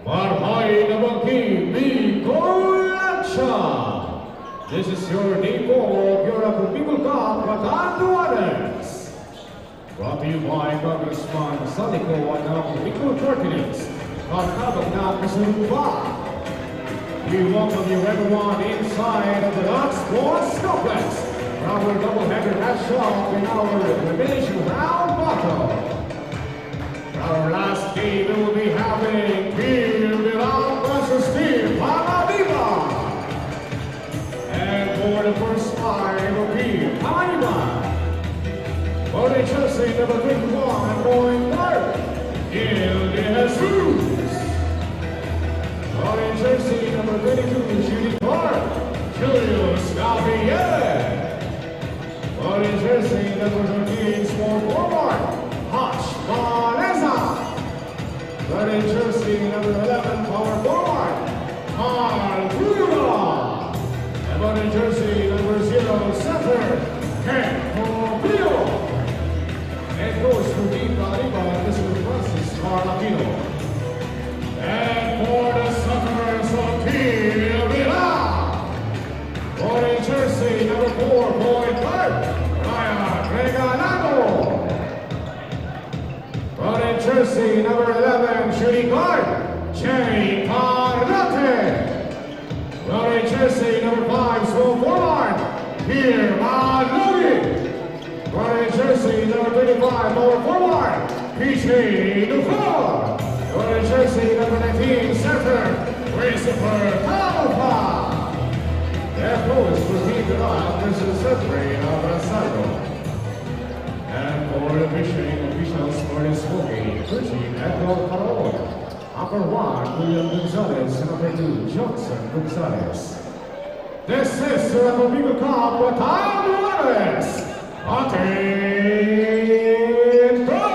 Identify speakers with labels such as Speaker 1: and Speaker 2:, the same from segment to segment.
Speaker 1: Barangay Nabangki, Bicol Action. This is your day 4 of your Bicol Cup Batanduanes. Brought to you by Congressman Salico and Bicol Fortines. Pagkabag na kasulumba. We welcome you everyone inside of the Dot Sports Complex for our double-header matchup in our elimination round battle. For our last game, we will be having Team Milan versus Team Panganiban. And for the first time, it will be Panganiban. For the jersey number 21, going third, Gil De Jesus. For the jersey number 22, shooting guard, Julius Gabriel. For the jersey number 13, small forward, Hutch Vanessa. For the jersey number 11, power forward, Carl Bruno. And for the jersey number 0, center, Ken Pompeo. And goes to Team Panganiban, this is Francis Carlapino. And for the sufferers of Team Milan, for the jersey number 4, point guard, Ryan Regalado. For the jersey number 11, shooting guard, Jerry Carlote. For the jersey number 5, small forward, Pierre Malogi. For the jersey number 35, power forward, PJ Dufour. For the jersey number 19, center, Christopher Talpa. Their coach for Team Milan versus Sefre Abrasado. And for the fishing officials for this hockey, 13, Edward Carol. Number 1, William Gonzalez. Number 2, Johnson Gonzalez. This is the Bicol Cup Batanduanes. Atin Pro!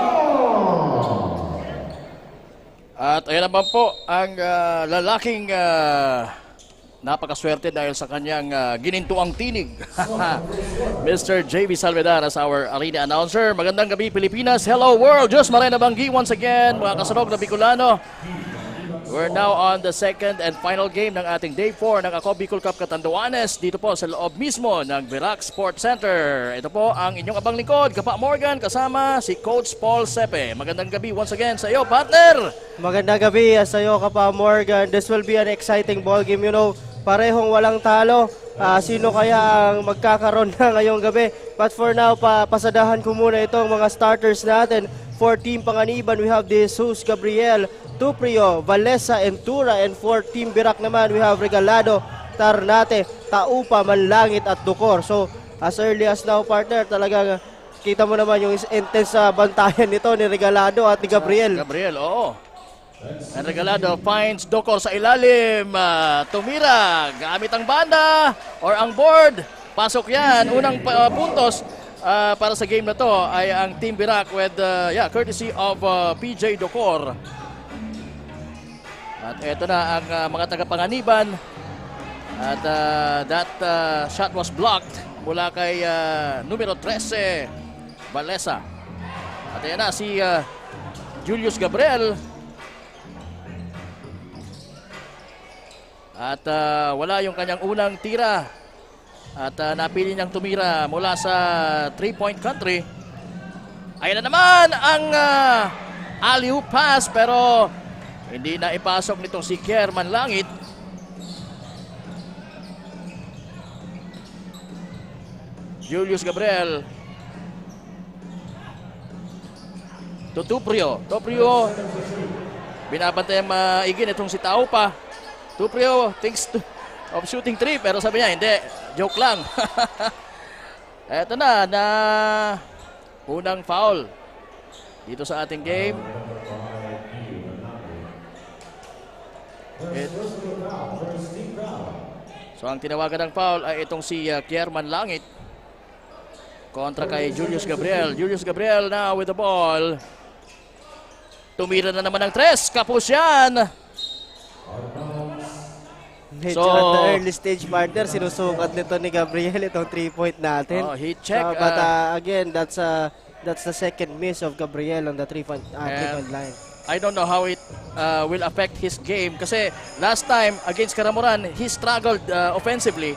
Speaker 2: At ayan naman po ang lalaking napakaswerte dahil sa kanyang ginintuang tinig. Mr. J.V. Salvedar as our arena announcer. Magandang gabi Pilipinas. Hello world. Diyos Maray Nabanggi once again. Mga kasunod na Bicolano. We're now on the second and final game ng ating Day 4 ng Ako Bicol Cup Catanduanes dito po sa loob mismo ng Virac Sports Center. Ito po ang inyong abang lingkod, Kapa Morgan, kasama si Coach Paul Sepe. Magandang gabi once again sa iyo, partner!
Speaker 3: Magandang gabi sa iyo, Kapa Morgan. This will be an exciting ball game. You know, parehong walang talo. Sino kaya ang magkakaroon na ngayong gabi? But for now, pasadahan ko muna itong mga starters natin. For Team Panganiban, we have the Jesus Gabriel, Tuprio, Valesa, and Tura. And for Team Virac naman, we have Regalado, Tarnate, Taupa, Manlangit, at Ducor. So, as early as now, partner, talagang kita mo naman yung intense bantayan nito ni Regalado at ni Gabriel.
Speaker 2: Gabriel, oo. And Regalado finds Ducor sa ilalim. Tumira, gamit ang banda or ang board. Pasok yan. Unang puntos para sa game na to ay ang Team Virac with courtesy of PJ Ducor. At eto na ang mga taga-Panganiban. At that shot was blocked mula kay numero 13, Valesa. At ayan na si Julius Gabriel. At wala yung kanyang unang tira. At napili niyang tumira mula sa 3-point country. Ayan na naman ang alley-oop pass pero hindi na ipasok nitong si Kier Manlangit. Julius Gabriel. To Tuprio. Tuprio. Binabantay ang maigin itong si Taupa. Tuprio thinks of shooting 3 pero sabi niya hindi. Joke lang. Eto na unang foul dito sa ating game. So ang tinawagan ng foul ay itong si Kierman Langit kontra kay Julius Gabriel. Julius Gabriel now with the ball. Tumira na naman ng 3. Kapos yan.
Speaker 3: Medyo at the early stage, partner, sinusukat nito ni Gabriel itong 3-point natin.
Speaker 2: Heat check.
Speaker 3: But again, that's the second miss of Gabriel on the 3-point line.
Speaker 2: I don't know how it will affect his game kasi last time against Karamuran, he struggled offensively.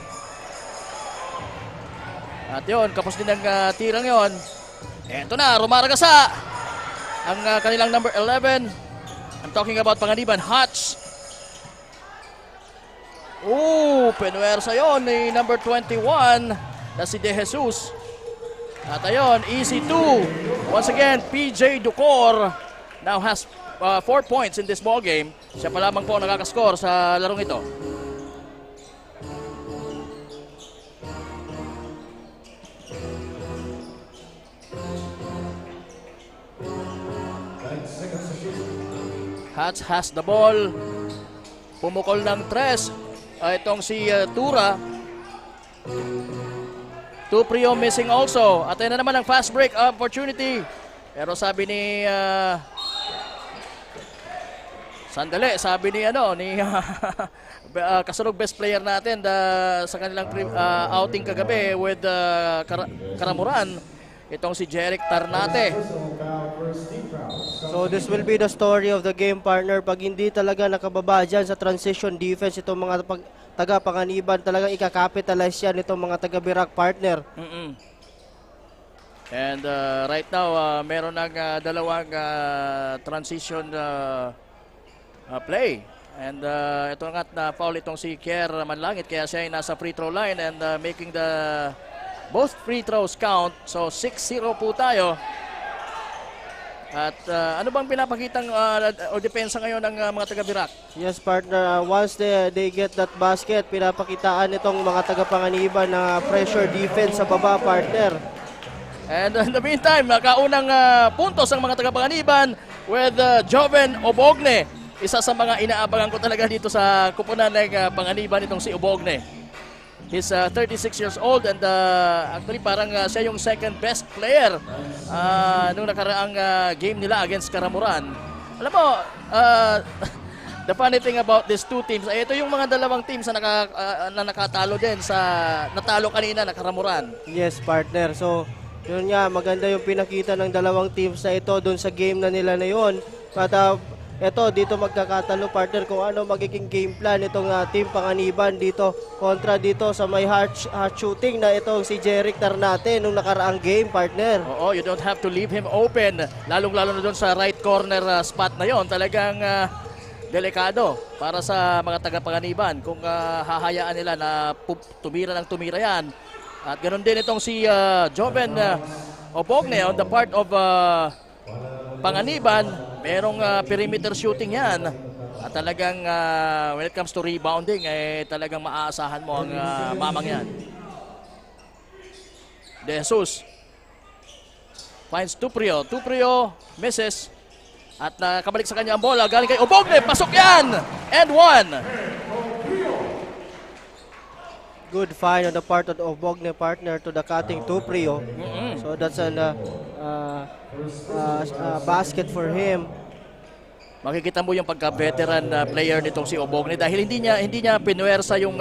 Speaker 2: At yun, kapos din ang tirang yon. Eto na, rumaragasa ang kanilang number 11. I'm talking about Panganiban, Hutch. Penuwersa yon ni number 21 na si De Jesus. At ayun, easy 2. Once again, PJ Ducor now has 4 points in this ball game. Siya pa lamang po nakakascore sa larong ito. Hutch has the ball. Pumukol ng 3. Itong si Tura. Tuprio missing also. At ayun na naman ang fast break opportunity. Pero sabi ni sandali, sabi ni kasunod best player natin sa kanilang outing kagabi with Karamuran, itong si Jeric Tarnate.
Speaker 3: So this will be the story of the game, partner. Pag hindi talaga nakababa dyan sa transition defense itong mga taga-Panganiban, talagang ikakapitalize yan itong mga taga-Virac, partner.
Speaker 2: And right now, meron ng dalawang transition play. And ito nga na foul itong si Kier Manlangit, kaya siya ay nasa free throw line and making the both free throws count. So 6-0 po tayo. At ano bang pinapakitang o depensa ngayon ng mga taga-Virac?
Speaker 3: Yes, partner. Once they get that basket, pinapakitaan itong mga taga-Panganiban na pressure defense sa baba, partner.
Speaker 2: And in the meantime, kaunang puntos ang mga taga-Panganiban with Joven Obogne. Isa sa mga inaabangan ko talaga dito sa kupunan ng Panganiban itong si Obogne. He's 36 years old and actually parang siya yung second best player nung nakaraang game nila against Karamuran. Alam mo, the funny thing about these two teams, ito yung mga dalawang teams na nakatalo din sa natalo kanina na Karamuran.
Speaker 3: Yes, partner. So, yun nga, maganda yung pinakita ng dalawang teams na ito doon sa game na nila na yun. At eto, dito magkakatalo, partner, kung ano magiging game plan itong team Panganiban dito kontra dito sa may hard shooting na itong si Jeric Tarnate nung nakaraang game, partner.
Speaker 2: Oo, you don't have to leave him open. Lalong-lalo na doon sa right corner spot na yon. Talagang delikado para sa mga taga-Panganiban kung hahayaan nila na tumira ng tumira yan. At ganoon din itong si Joven Obogne on the part of Panganiban, merong perimeter shooting yan. At talagang when it comes to rebounding, talagang maaasahan mo ang mamang yan. De Jesus finds Tuprio. Tuprio misses. At nakabalik sa kanya ang bola. Galing kay Obogne. Pasok yan! And one!
Speaker 3: Good find on the part of Obogne, partner, to the cutting Tuprio. So that's an basket for him.
Speaker 2: Makikita mo yung pagka-veteran player nitong si Obogne dahil hindi niya pinuwersa yung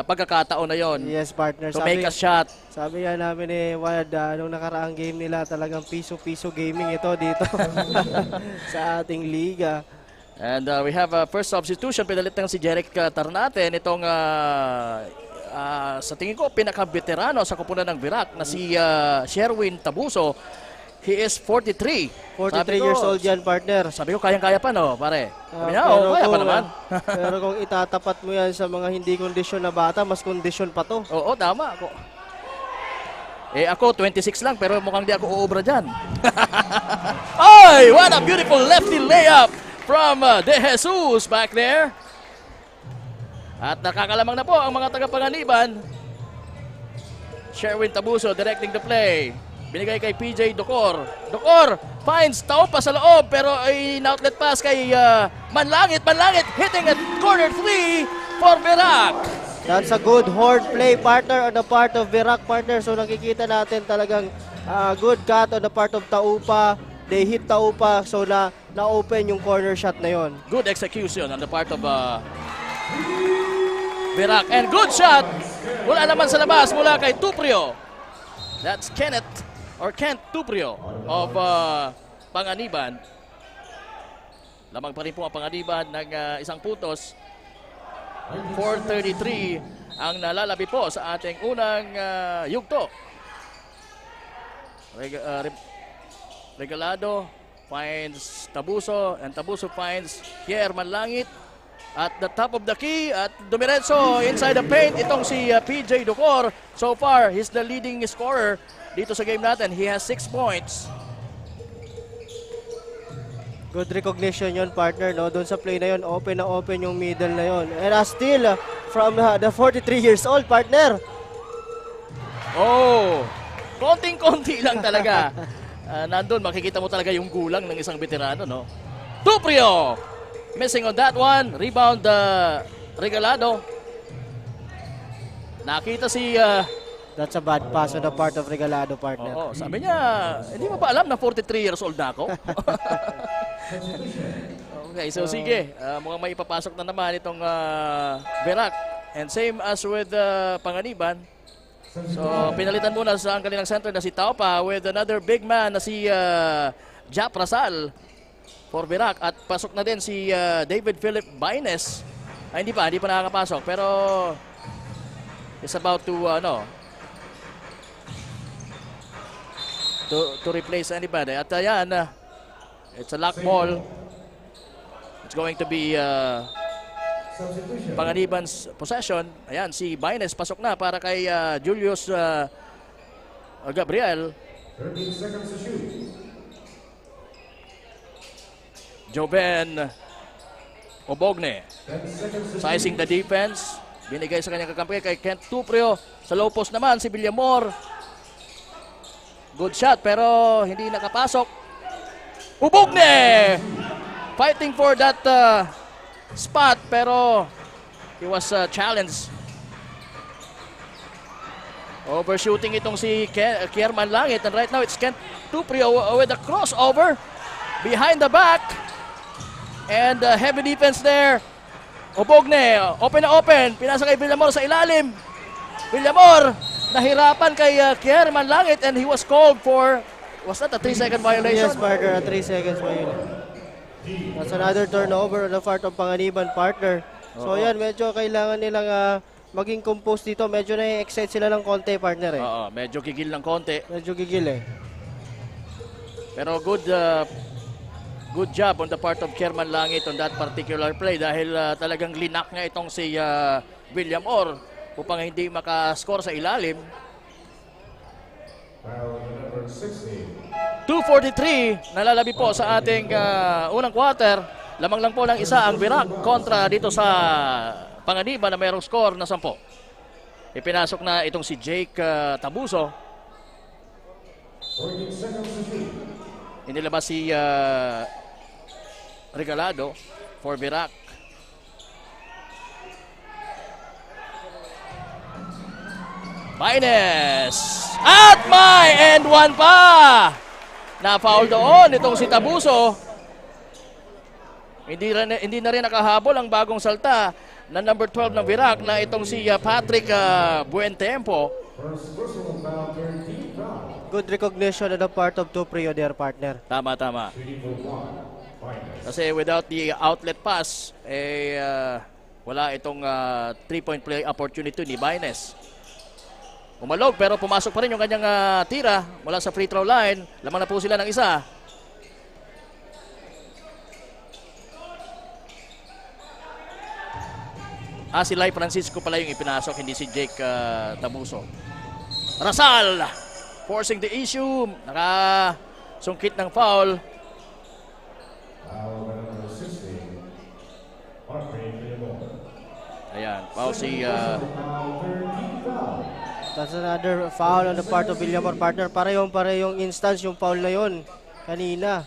Speaker 2: pagkakataon na yon.
Speaker 3: Yes, partner.
Speaker 2: To make a shot.
Speaker 3: Sabi nga namin ni Wad, nung nakaraang game nila, talagang piso-piso gaming ito dito sa ating liga.
Speaker 2: And we have a first substitution. Pinalit ng si Jeric Tarnate nitong sa tingin ko pinaka-veterano sa kupunan ng Virac na si Sherwin Tabuso. He is 43.
Speaker 3: 43 years old yan, partner.
Speaker 2: Sabi ko kayang-kaya pa, no, pare? Sabi niya, kaya pa naman.
Speaker 3: Pero kung itatapat mo yan sa mga hindi kondisyon na bata, mas kondisyon pa to.
Speaker 2: Oo, tama. Ako 26 lang pero mukhang di ako uubra dyan. Ay, what a beautiful lefty layup from De Jesus back there. At nakakalamang na po ang mga taga-Panganiban. Sherwin Tabuso directing the play. Binigay kay PJ Ducor. Ducor finds Taupa sa loob pero ay outlet pass kay Manlangit. Manlangit hitting at corner 3 for Virac.
Speaker 3: That's a good horn play, partner, on the part of Virac, partner. So nakikita natin talagang good cut on the part of Taupa. They hit Taupa so na-open yung corner shot na yon.
Speaker 2: Good execution on the part of Virac. And good shot. Wala naman sa labas mula kay Tuprio. That's Kent Tuprio of Panganiban. Lamang pa rin po ang Panganiban ng isang putos. 4:33 ang nalalabi po sa ating unang yugto. Regalado finds Tabuso, and Tabuso finds Kier Manlangit at the top of the key at dumiretso inside the paint itong si PJ Ducor. So far, he's the leading scorer dito sa game natin. He has 6 points.
Speaker 3: Good recognition yon, partner, no? Doon sa play na yon, open na open yung middle na yon. And still from the 43 years old, partner.
Speaker 2: Oh, konting-konti lang talaga. Nandun, makikita mo talaga yung gulang ng isang veterano, no? Tuprio! Missing on that one. Rebound, Regalado. Nakita si...
Speaker 3: That's a bad pass on the part of Regalado, partner.
Speaker 2: Oo, sabi niya, hindi mo ba alam na 43 years old na ako? Okay, so sige. Mukhang may ipapasok na naman itong Verac. And same as with Panganiban. So, pinalitan muna sa ang kanilang center na si Taupa with another big man na si Jap Rasal for Verac. At pasok na din si David Philip Baines. Ay, hindi pa nakakapasok. Pero, is about to, to replace anybody. At ayan, it's a lock ball. It's going to be Panganiban's possession. Ayan, si Baines pasok na para kay Julius Gabriel.
Speaker 1: 13 seconds to shoot.
Speaker 2: Joven Obogne
Speaker 1: 10 seconds to shoot.
Speaker 2: sizing the defense. Binigay sa kanyang kakampi kay Kent Tuprio. Sa low post naman si Villamor. Good shot pero hindi nakapasok. Obogne fighting for that spot pero he was challenged. Overshooting itong si Kier Manlangit, and right now it's Kent Tuprio with a crossover behind the back and heavy defense there. Obogne, open na open, pinasa kay Villamor sa ilalim. Villamor nahirapan kay Kier Manlangit and he was called for, was that a 3-second violation?
Speaker 3: Yes, partner, a 3 seconds violation. That's another turnover on the part of Panganiban, partner. So yan, medyo kailangan nilang maging composed dito. Medyo na-excite sila ng konti, partner.
Speaker 2: Oo, medyo gigil ng konti.
Speaker 3: Medyo gigil
Speaker 2: Pero good job on the part of Kerman Langit on that particular play dahil talagang linak niya itong si William Orr upang hindi makascore sa ilalim.
Speaker 1: Foul number 16.
Speaker 2: 2:43 nalalabi po sa ating unang quarter. Lamang lang po ng isa ang Verac kontra dito sa Panganiban na mayroong score na 10. Ipinasok na itong si Jake Tabuso.
Speaker 1: 14 seconds to shoot.
Speaker 2: Inilabas si Regalado for Verac. Baines! At may and one pa! Na-foul doon itong si Tabuso. Hindi na rin nakahabol ang bagong salta na number 12 ng Verac na itong si Patrick Buentempo.
Speaker 1: First personal foul, 13 foul.
Speaker 3: Good recognition on the part of Tuprio there, partner.
Speaker 2: Tama.
Speaker 1: Shooting for one. Finest.
Speaker 2: Kasi without the outlet pass, wala itong 3-point play opportunity ni Baines. Umalog pero pumasok pa rin yung kanyang tira mula sa free throw line. Lamang na po sila ng isa. Si Lai Francisco pala yung ipinasok, hindi si Jake Tabuso. Rasal forcing the issue. Nakasungkit ng foul.
Speaker 1: Foul number 16. Andre Villamor.
Speaker 2: Ayan, foul si...
Speaker 1: Foul, 13 foul.
Speaker 3: That's another foul on the part of Villamor, partner. Parehong instance yung foul na yon kanina.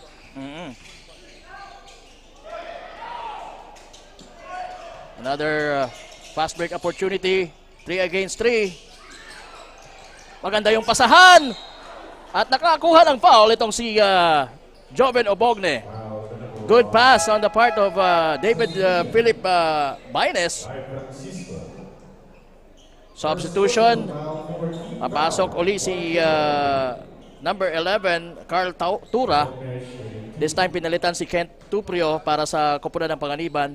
Speaker 2: Another fast break opportunity. 3 against 3. Maganda yung pasahan. At nakakuha ng foul itong si Joven Obogne. Good pass on the part of David Philip Baines. Substitution. Papasok uli si number 11, Carl Tura. This time pinalitan si Kent Tuprio para sa koponan ng Panganiban.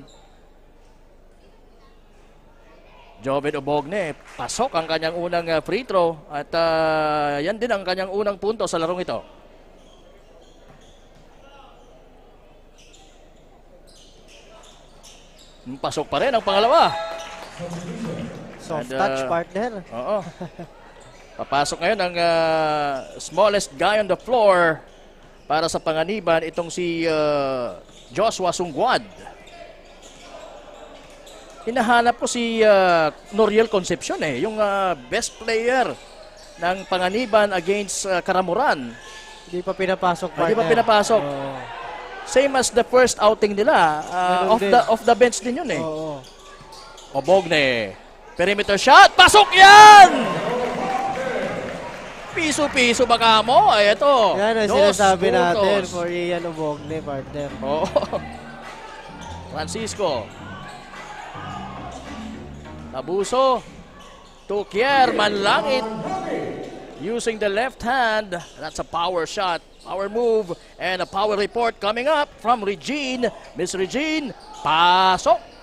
Speaker 2: Joven Obogne, pasok ang kanyang unang free throw at yan din ang kanyang unang punto sa larong ito. Pasok pa rin ang pangalawa.
Speaker 3: Soft
Speaker 2: And,
Speaker 3: touch, partner.
Speaker 2: Oo. Papasok ngayon ang smallest guy on the floor para sa Panganiban, itong si Joshua Sungguad. Hinahanap ko si Noriel Concepcion yung best player ng Panganiban against Karamuran.
Speaker 3: Hindi pa pinapasok, partner.
Speaker 2: Hindi pa pinapasok.
Speaker 3: Oo.
Speaker 2: Same as the first outing nila. Off the bench din yun eh.
Speaker 3: Oo.
Speaker 2: Obogne. Perimeter shot. Pasok yan! Piso-piso baka mo. Ay, ito.
Speaker 3: Yan ang
Speaker 2: Dos
Speaker 3: sinasabi natin
Speaker 2: puntos.
Speaker 3: for Ian Obogne, partner.
Speaker 2: Oo. Francisco. Abuso. Tukier, manlangit. Using the left hand. That's a power shot. Power move. And a power report coming up from Regine. Miss Regine, pasok.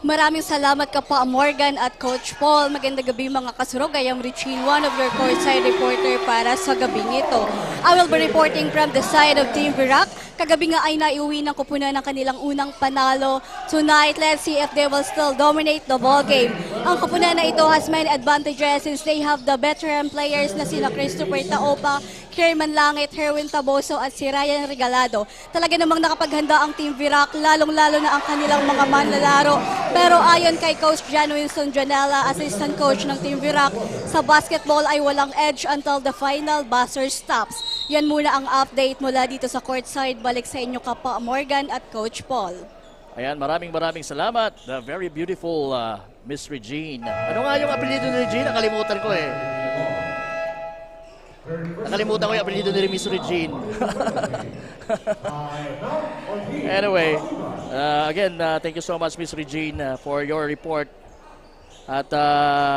Speaker 4: Maraming salamat ka pa, Morgan at Coach Paul. Magandang gabi mga kasurog. I am Richine, one of your courtside reporter para sa gabing ito. I will be reporting from the side of Team Virac. Kagabi nga ay naiuwi ng kupunan ng kanilang unang panalo. Tonight, let's see if they will still dominate the ball game. Ang kupunan na ito has many advantages since they have the veteran players na sina Christopher Taopa, Kerman Langit, Herwin Taboso at si Ryan Regalado. Talaga namang nakapaghanda ang Team Virac, lalong-lalo na ang kanilang mga manlalaro. Pero ayon kay Coach John Winston Janela, assistant coach ng Team Virac, sa basketball ay walang edge until the final buzzer stops. Yan muna ang update mula dito sa courtside. Balik sa inyo Kapa Morgan at Coach Paul.
Speaker 2: Ayan, maraming salamat. The very beautiful Miss Regine. Ano nga yung apelido ni Regine? Nakalimutan ko eh. Nakalimutan ko yung apelido ni Miss Regine. Anyway, again, thank you so much, Miss Regine, for your report. At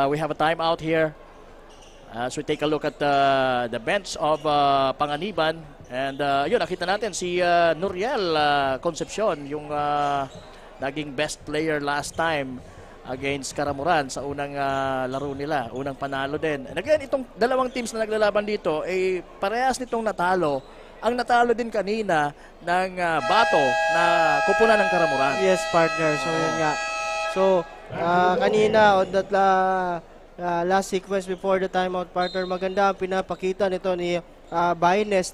Speaker 2: we have a timeout here as we take a look at the bench of Panganiban. And yun, nakita natin si Noriel Concepcion, yung naging best player last time against Karamuran sa unang laro nila, unang panalo din. And again, itong dalawang teams na naglalaban dito, parehas nitong natalo. Ang natalo din kanina ng Bato na kupunan ng Karamuran.
Speaker 3: Yes, partner. So, yun nga. So, kanina, on that last sequence before the timeout, partner, maganda ang pinapakita nito ni Baines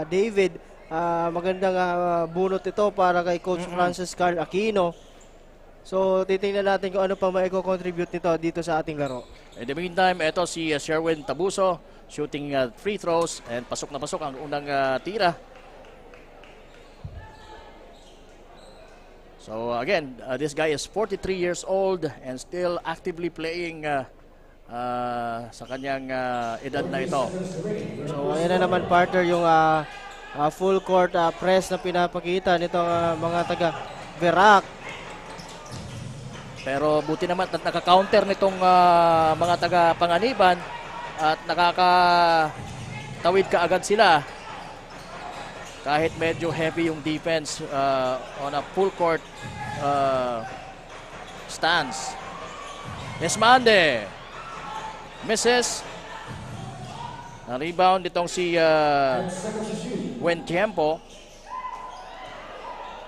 Speaker 3: David. Magandang bunot ito para kay Coach Francis Carl Aquino. So, titingnan natin kung ano pa maiko-contribute nito dito sa ating laro.
Speaker 2: In the meantime, ito si Sherwin Tabuso shooting free throws and pasok na pasok ang unang tira. So again, this guy is 43 years old and still actively playing sa kanyang edad na ito.
Speaker 3: So, ayan na naman, partner, yung full court press na pinapakita nitong mga taga Virac.
Speaker 2: Pero buti naman at naka-counter nitong mga taga Panganiban at nakakatawid kaagad sila kahit medyo heavy yung defense on a full court stance. Esmande misses. Na-rebound itong si Buentiempo.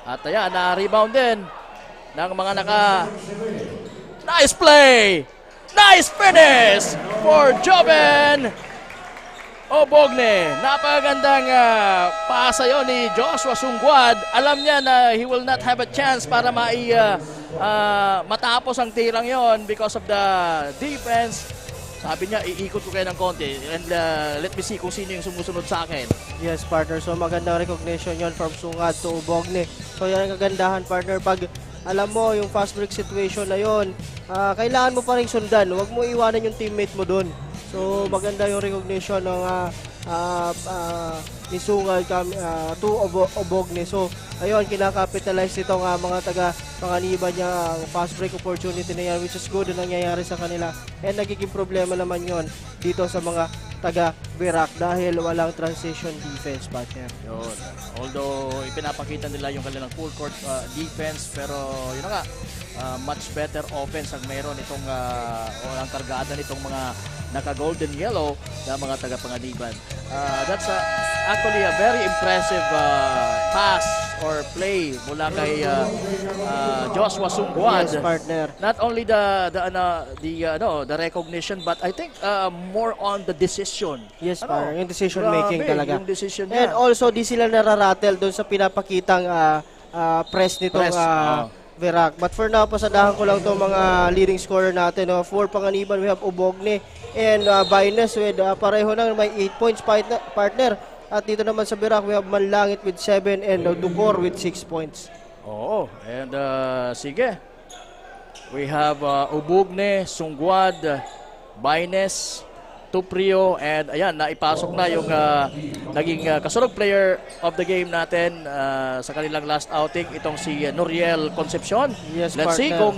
Speaker 2: At ayan, na-rebound din ng mga nice play! Nice finish for Joven Obogne. Napakagandang pasa yon ni Joshua Sungguad. Alam niya na he will not have a chance para matapos ang tirang yon because of the defense. Sabi niya, iikot ko kayo ng konti and let me see kung sino yung sumusunod sa akin.
Speaker 3: Yes, partner. So, magandang recognition yon from Sungad to Obogne. So, yan ang kagandahan, partner. Pag alam mo, yung fast break situation na yon, kailangan mo pa rin sundan. Huwag mo iwanan yung teammate mo dun. So, maganda yung recognition ng ni Sungad to Obogne. So, ayun, kinakapitalize itong mga taga-Panganiban niya ang fast break opportunity na yan, which is good na nangyayari sa kanila. And nagiging problema naman yon dito sa mga taga Virac dahil walang transition defense partner.
Speaker 2: Yun. Although ipinapakita nila yung kanilang full court defense, pero yun na nga, much better offense ang meron itong o ang kargada nitong mga naka-golden yellow na mga taga-Panganiban. That's actually a very impressive pass or play mula kay Joshua Sungguad.
Speaker 3: Yes, partner.
Speaker 2: Not only the recognition, but I think more on the decision.
Speaker 3: Yes, partner. Yung decision making
Speaker 2: Grabe,
Speaker 3: talaga.
Speaker 2: yung decision
Speaker 3: And
Speaker 2: niya.
Speaker 3: also, di sila nararattle doon sa pinapakitang press nitong
Speaker 2: Press,
Speaker 3: Virac. But for now, pasadahan ko lang itong mga leading scorer natin. No? For Panganiban, we have Ubogne and Baines with pareho na may 8 points partner. At dito naman sa Virac, we have Manlangit with 7 and Ducor with 6 points.
Speaker 2: Oo, and sige. We have Ubugne, Sungguad, Baines, Tuprio, and ayan, naipasok na yung naging kasunod player of the game natin sa kanilang last outing, itong si Noriel Concepcion.
Speaker 3: Yes,
Speaker 2: Let's see
Speaker 3: partner.
Speaker 2: kung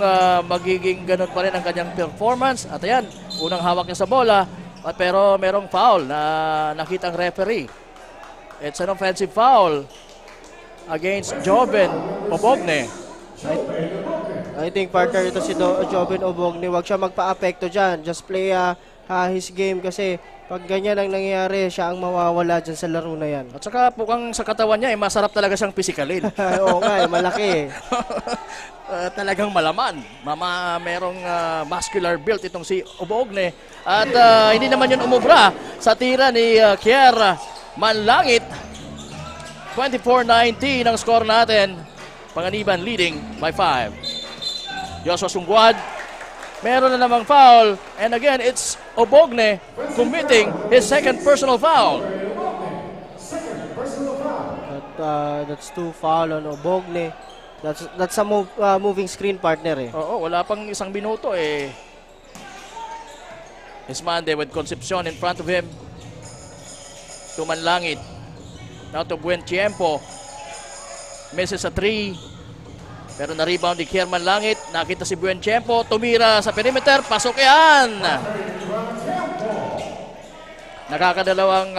Speaker 2: magiging ganun pa rin ang kanyang performance. At ayan, unang hawak niya sa bola, pero merong foul na nakitang referee. It's an offensive foul against Joven Obogne.
Speaker 3: I think partner ito si Joven Obogne. Huwag siya magpa-apekto dyan. Just play his game kasi pag ganyan ang nangyayari, siya ang mawawala dyan sa laro na yan.
Speaker 2: At saka pukang sa katawan niya, masarap talaga siyang pisikalin.
Speaker 3: Oo nga, malaki.
Speaker 2: Talagang malaman. Merong muscular build itong si Obogne. At hindi naman yun umubra sa tira ni Kier Manlangit. 24-19 ang score natin. Panganiban leading by 5. Joshua Sungguad, meron na namang foul. And again, it's Obogne committing his second personal foul.
Speaker 3: That's 2 foul on Obogne. That's a moving screen partner eh.
Speaker 2: Oo, wala pang isang minuto eh. Ismande with Concepcion in front of him. To Manlangit. Now to Buen Tiempo. Misses a 3. Pero na-rebound ni Kier Manlangit. Nakita si Buen Tiempo. Tumira sa perimeter. Pasok yan! Nakakadalawang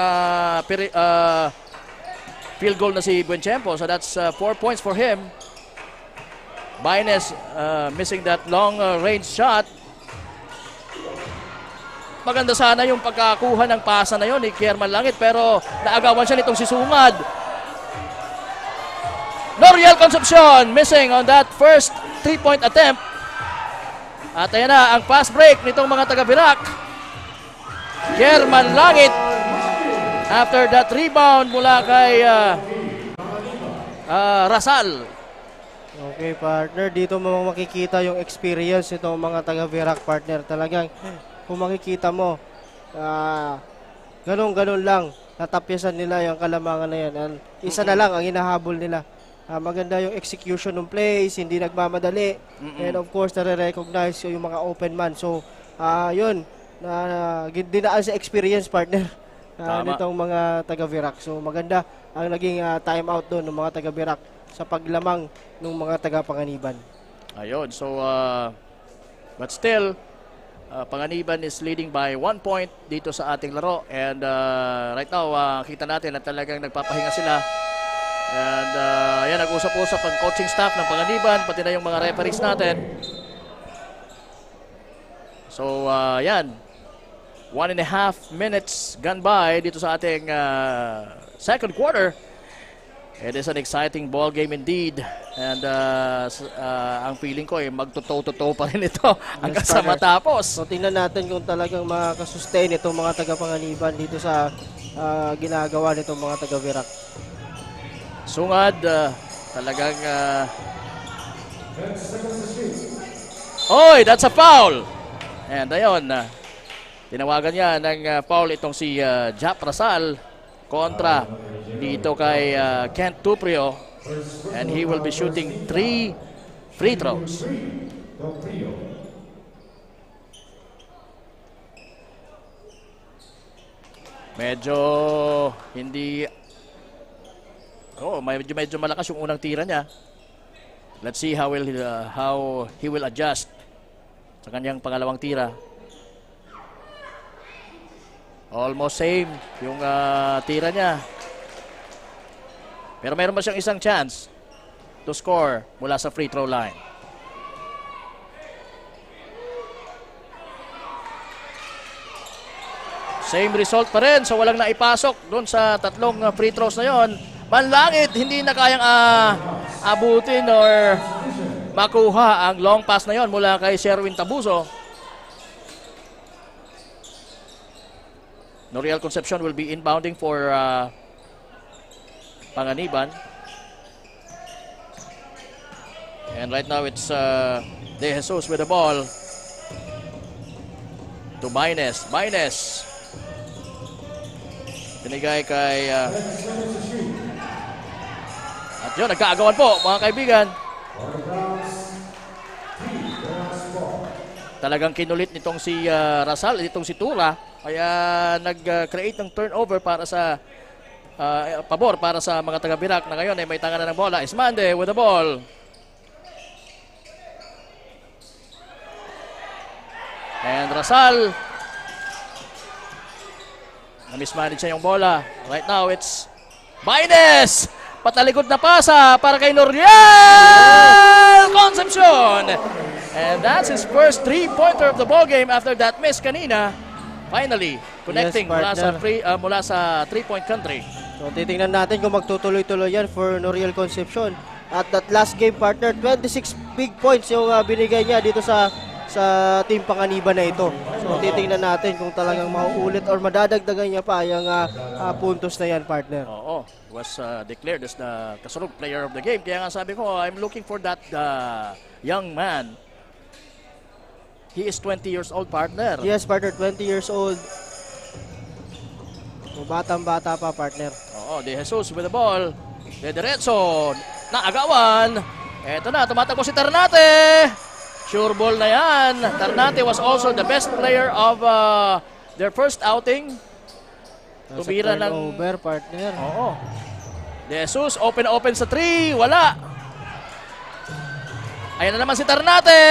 Speaker 2: field goal na si Buen Tiempo. So that's 4 points for him. Baines missing that long range shot. Maganda sana yung pagkakuha ng pasa na yon ni Kier Manlangit, pero naagawan siya nitong si Sungad. Noriel Concepcion missing on that first 3-point attempt. At ayan na ang fast break nitong mga taga-Virac. Kier Manlangit after that rebound mula kay Rasal.
Speaker 3: Okay partner, dito mo makikita yung experience nitong mga taga-Virac partner. Talagang kung makikita mo, ganun-ganun lang, natapyasan nila yung kalamangan na yan. And isa na lang ang hinahabol nila. Maganda yung execution ng plays, hindi nagmamadali. And of course, nare-recognize yung mga open man. So, yun, dinaan sa experience partner nitong mga taga-Virac. So, maganda ang naging timeout doon ng mga taga-Virac sa paglamang ng mga taga-Panganiban.
Speaker 2: Ayun, so, but still, Panganiban is leading by 1 point dito sa ating laro. And right now, kita natin na talagang nagpapahinga sila. And yan, nag-usap-usap ang coaching staff ng Panganiban, pati na yung mga referees natin. So, yan. 1.5 minutes gone by dito sa ating second quarter. It is an exciting ball game indeed. And ang feeling ko magtotoo-totoo pa rin ito hanggang sa matapos.
Speaker 3: So tingnan natin kung talagang makakasustain itong mga taga-Panganiban dito sa ginagawa nitong mga taga-Virac.
Speaker 2: Sungad, talagang Oy, that's a foul! And ayun, tinawagan niya ng foul itong si Jap Rasal kontra dito kay Kent Tuprio, and he will be shooting 3 free throws. Medyo hindi medyo malakas yung unang tira niya. Let's see how he will adjust sa kanyang pangalawang tira. Almost same yung tira niya. Pero mayroon ba siyang isang chance to score mula sa free throw line? Same result pa rin. So walang naipasok doon sa tatlong free throws na yon. Manlangit, hindi na kayang abutin or makuha ang long pass na yon mula kay Sherwin Tabuso. Noriel Concepcion will be inbounding for Panganiban. And right now it's De Jesus with the ball to Baines. Baines. Binigay kay at yun, nagkaagawan po mga kaibigan. Talagang kinulit nitong si Rasal, nitong si Tura. Kaya nag-create ng turnover para sa pabor para sa mga taga-Birak na ngayon ay may tanga na ng bola. Ismande with the ball. And Rasal. Na-mismanage siya yung bola. Right now it's Baines. Patalikod na pasa para kay Noriel Concepcion. And that's his first three-pointer of the ballgame after that miss kanina. Finally, connecting mula sa three-point country.
Speaker 3: So titingnan natin kung magtutuloy-tuloy yan for Noriel Concepcion. At that last game, partner, 26 big points yung binigay niya dito sa team Panganiban na ito. So titingnan natin kung talagang mauulit or madadagdagan niya pa yung puntos na yan, partner.
Speaker 2: Oo, was declared as the kasunod player of the game. Kaya nga sabi ko, I'm looking for that young man. He is 20 years old, partner.
Speaker 3: Yes, partner, 20 years old. So, batang-bata pa, partner.
Speaker 2: Oo, De Jesus with the ball. De Diretso, naagawan. Eto na, tumatakbo si Ternate. Sure ball na yan. Ternate was also the best player of their first outing. Tumira ng
Speaker 3: over, partner.
Speaker 2: Oo. De Jesus, open sa 3. Wala. Ayan na naman si Ternate.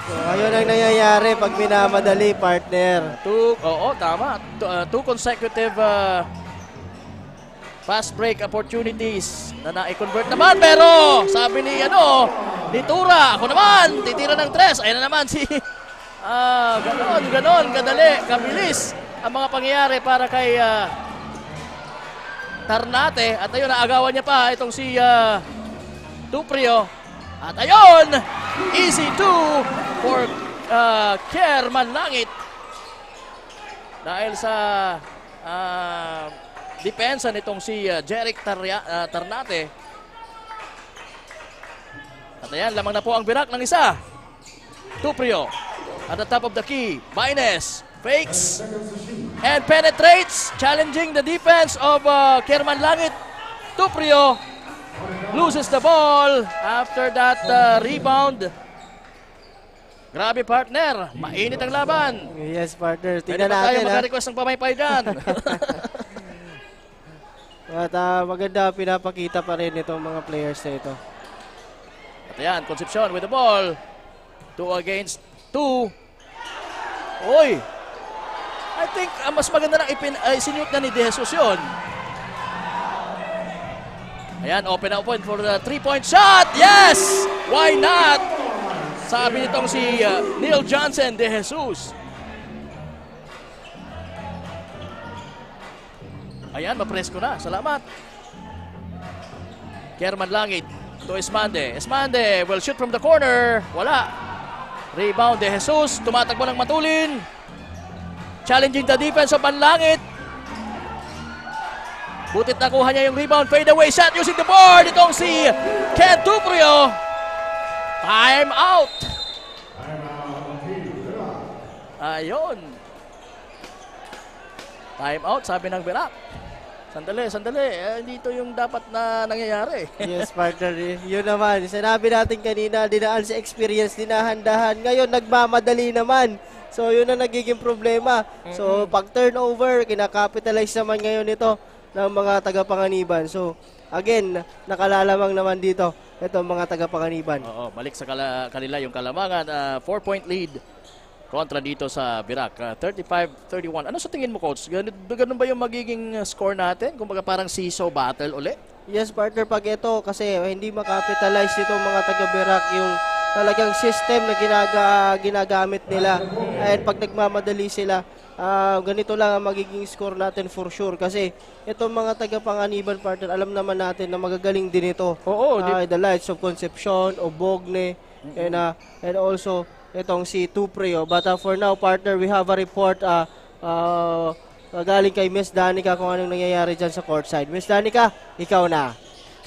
Speaker 3: So, ayun ang nangyayari pag minamadali, partner.
Speaker 2: Oo, tama. Two consecutive fast break opportunities na na-convert naman. Pero sabi ni Tura, ako naman, titira ng 3. Ayan na naman si ganon, kadali, kabilis ang mga pangyayari para kay Ternate. At ayun, naagawan niya pa itong si Tuprio. At ayun, easy 2 for Kier Manlangit. Dahil sa depensa nitong si Jeric Ternate. At ayan, lamang na po ang Birak ng isa. Tuprio at the top of the key. Baines fakes and penetrates, challenging the defense of Kier Manlangit. Tuprio loses the ball after that rebound. Grabe, partner. Mainit ang laban.
Speaker 3: Yes, partner.
Speaker 2: Pwede
Speaker 3: Tingnan
Speaker 2: ba tayo
Speaker 3: natin.
Speaker 2: mag-request ng pamaypay dyan?
Speaker 3: At maganda pinapakita pa rin itong mga players na ito.
Speaker 2: At yan, Concepcion with the ball. 2 against 2. Oy! I think mas maganda na sinute na ni De Jesus yun. Ayan, open for the 3-point shot. Yes! Why not? Sabi nitong si Neil Johnson De Jesus. Ayan, mapresko na. Salamat. Kier Manlangit to Esmande. Esmande will shoot from the corner. Wala. Rebound De Jesus. Tumatakbo ng matulin. Challenging the defense of Manlangit. Butit nakuha niya yung rebound. Fade away shot using the board. Itong si Ken Tuprio. Time out. Ayun. Time out, sabi ng Birak. Sandali. Dito yung dapat na nangyayari.
Speaker 3: Yes, partner. Yun naman. Sinabi natin kanina, dinaan sa experience, dinahandahan. Ngayon, nagmamadali naman. So, yun ang nagiging problema. So, pag turnover, kinakapitalize naman ngayon ito ng mga taga-Panganiban. So, again, nakalalamang naman dito itong mga taga-Panganiban.
Speaker 2: Oo, balik sa kanila yung kalamangan. 4-point lead kontra dito sa Virac. 35-31. Ano sa tingin mo, Coach? Ganun ba yung magiging score natin? Kumbaga parang seesaw battle uli?
Speaker 3: Yes, partner, pag ito kasi hindi makapitalize itong mga taga-Virac yung talagang system na ginagamit nila. And pag nagmamadali sila, ganito lang ang magiging score natin for sure. Kasi itong mga taga-Panganiban, partner, alam naman natin na magagaling din ito.
Speaker 2: Oo.
Speaker 3: The likes of Concepcion, o Bogne, and also itong si Tuprio. But for now, partner, we have a report galing kay Miss Danica kung anong nangyayari dyan sa courtside. Miss Danica, ikaw na.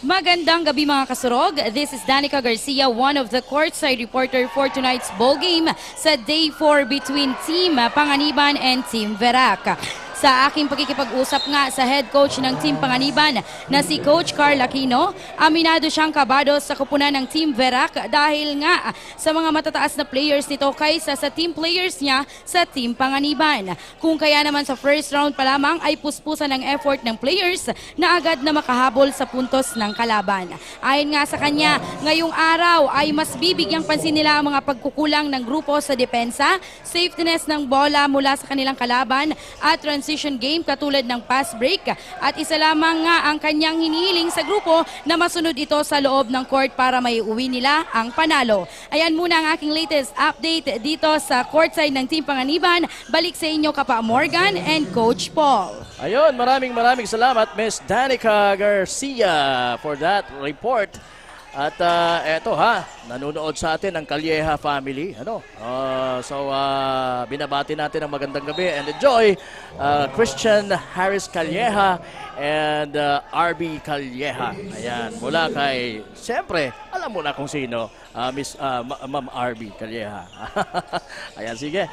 Speaker 5: Magandang gabi mga kasurog. This is Danica Garcia, one of the courtside reporter for tonight's ball game sa Day 4 between Team Panganiban and Team Verac. Sa aking pagkikipag-usap nga sa head coach ng Team Panganiban na si Coach Carl Aquino, aminado siyang kabado sa kupunan ng Team Verac dahil nga sa mga matataas na players nito kaysa sa team players niya sa Team Panganiban. Kung kaya naman sa first round pa lamang ay puspusan ng effort ng players na agad na makahabol sa puntos ng kalaban. Ayon nga sa kanya, ngayong araw ay mas bibigyang pansin nila ang mga pagkukulang ng grupo sa depensa, safetyness ng bola mula sa kanilang kalaban at transition game katulad ng pass break, at isa lamang nga ang kanyang hinihiling sa grupo na masunod ito sa loob ng court para maiuwi nila ang panalo. Ayan muna ang aking latest update dito sa courtside ng Team Panganiban. Balik sa inyo Kapa Morgan and Coach Paul.
Speaker 2: Ayun, maraming salamat Miss Danica Garcia for that report. At eto nanonood sa atin ang Calleja family. Binabati natin ang magandang gabi and enjoy Christian Harris Calleja and RB Calleja. Ayan, mula kay, siyempre, alam mo na kung sino, Ma'am RB Calleja. Ayan, sige.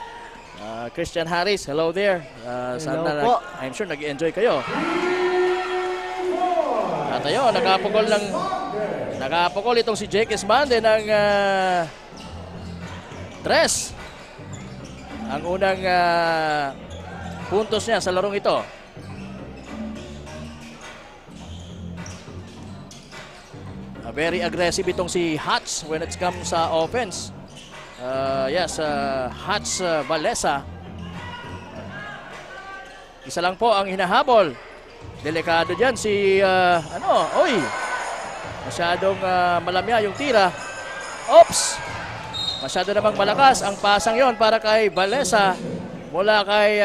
Speaker 2: Christian Harris, hello there. Sana
Speaker 3: po.
Speaker 2: I'm sure nag-enjoy kayo. At ayun, nakapukol itong si Jake Esmande ng tres. Ang unang puntos niya sa larong ito. Very aggressive itong si Hats when it comes sa offense. Hats Valesa. Isa lang po ang hinahabol. Delikado dyan si, masyadong malamya yung tira. Oops! Masyado namang malakas ang pasang yon para kay Valesa. Mula kay,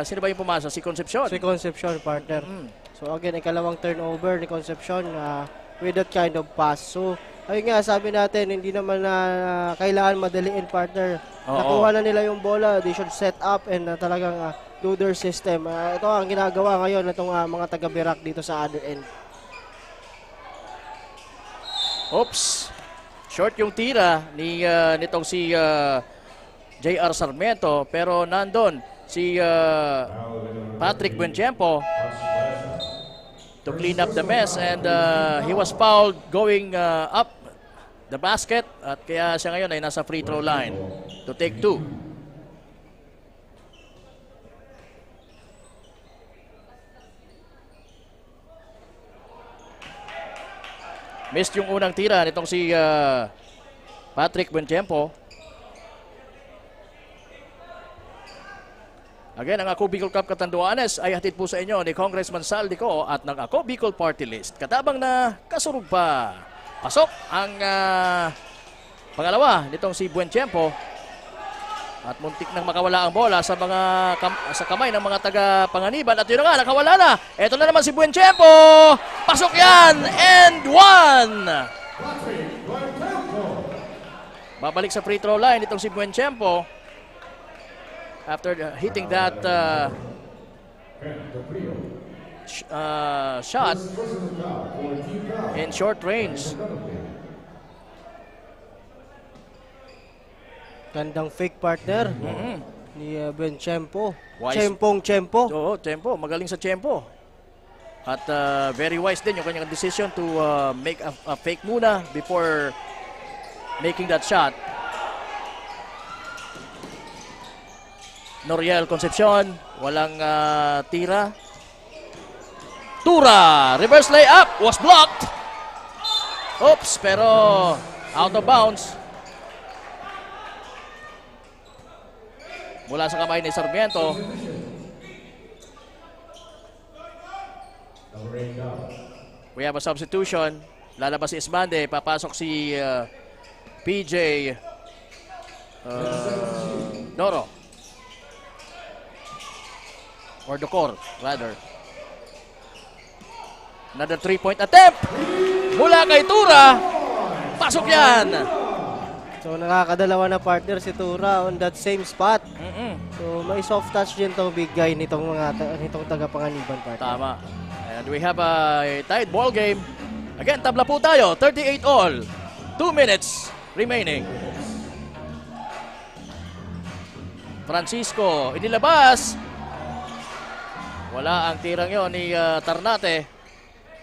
Speaker 2: sino ba yung pumasa? Si Concepcion?
Speaker 3: Si Concepcion, partner. So again, ikalawang turnover ni Concepcion with that kind of pass. So, ayun nga, sabi natin, hindi naman na kailangan madaliin, partner. Nakuha na nila yung bola. They should set up and talagang do their system. Ito ang ginagawa ngayon ng mga taga-Verac dito sa other end.
Speaker 2: Oops. Short yung tira nitong si JR Sarmiento, pero nandun si Patrick Buentiempo to clean up the mess, and he was fouled going up the basket, at kaya siya ngayon ay nasa free throw line to take two. Missed yung unang tira nitong si Patrick Buentiempo. Again, ang Ako Bicol Cup Catanduanes ay hatid po sa inyo ni Congressman Saldico at ng Ako Bicol Party List. Katabang na kasurug pa. Pasok ang pangalawa nitong si Buentiempo. At muntik nang makawala ang bola sa kamay ng mga taga-Panganiban. At yun na nga, nakawala na. Ito na naman si Buentiempo. Pasok yan! And one! Babalik sa free throw line itong si Buentiempo. After hitting that shot in short range.
Speaker 3: Gandang fake, partner ni Buentiempo.
Speaker 2: Wise.
Speaker 3: Tiyempo.
Speaker 2: Oo, tempo. Magaling sa tempo. At very wise din yung kanyang decision to make a fake muna before making that shot. Noriel Concepcion, walang tira. Tura! Reverse layup was blocked. Oops, pero out of bounds. mula sa kamay ni Sarmiento. We have a substitution. Lalabas si Isbande, papasok si PJ Doro. Or Docor, rather. Another 3-point attempt mula kay Tura. Pasok yan.
Speaker 3: So nakakadalawa na partner si Tura on that same spot. So may soft touch din tong big guy nitong taga-Panganiban partner.
Speaker 2: Tama. And we have a tied ball game. Again, tabla po tayo. 38 all. 2 minutes remaining. Francisco, inilabas. Wala ang tirang yon ni Tarnate.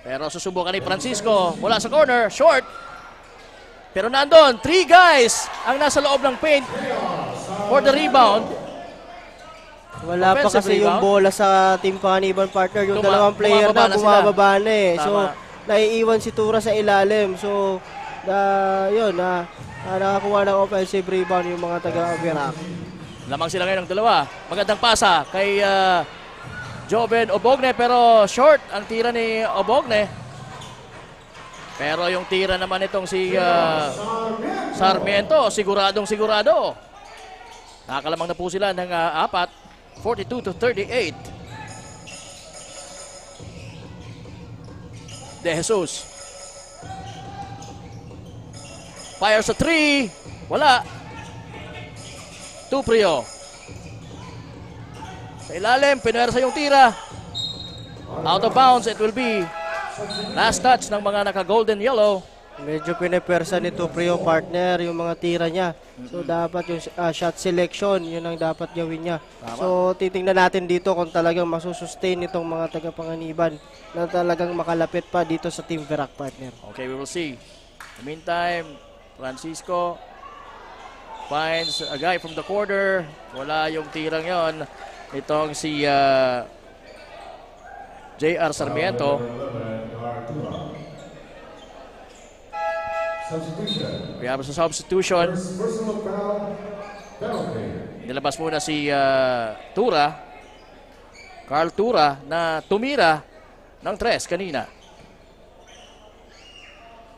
Speaker 2: Pero susubukan ni Francisco mula sa corner. Short. Pero nandun, 3 guys ang nasa loob ng paint for the rebound.
Speaker 3: Wala pa
Speaker 2: Offensive
Speaker 3: kasi yung
Speaker 2: rebound.
Speaker 3: bola sa team Panganiban partner. Yung dalawang player
Speaker 2: bumababa
Speaker 3: na
Speaker 2: na sila.
Speaker 3: bumababa na eh. So,
Speaker 2: Tama.
Speaker 3: naiiwan si Tura sa ilalim. So, nakakuha ng offensive rebound yung mga taga-Virac.
Speaker 2: Lamang sila ngayon ng dalawa. Magandang pasa kay Joven Obogne, pero short ang tira ni Obogne. Pero yung tira naman itong si Sarmiento, siguradong sigurado. Nakalamang na po sila ng 4, 42-38. De Jesus. Fire sa 3. Wala. Tuprio. Sa ilalim, pinuwersa yung tira. Out of bounds, it will be last touch ng mga naka-golden yellow.
Speaker 3: Medyo pinipwersa ni Tuprio partner yung mga tira niya. So dapat yung shot selection, yun ang dapat gawin niya. So titingnan natin dito kung talagang masusustain itong mga taga-Panganiban na talagang makalapit pa dito sa Team Virac partner.
Speaker 2: Okay, we will see. In the meantime, Francisco finds a guy from the corner. Wala yung tirang yon. Itong si JR Sarmiento. We have a substitution. Nilabas muna si Tura. Carl Tura na tumira ng 3 kanina.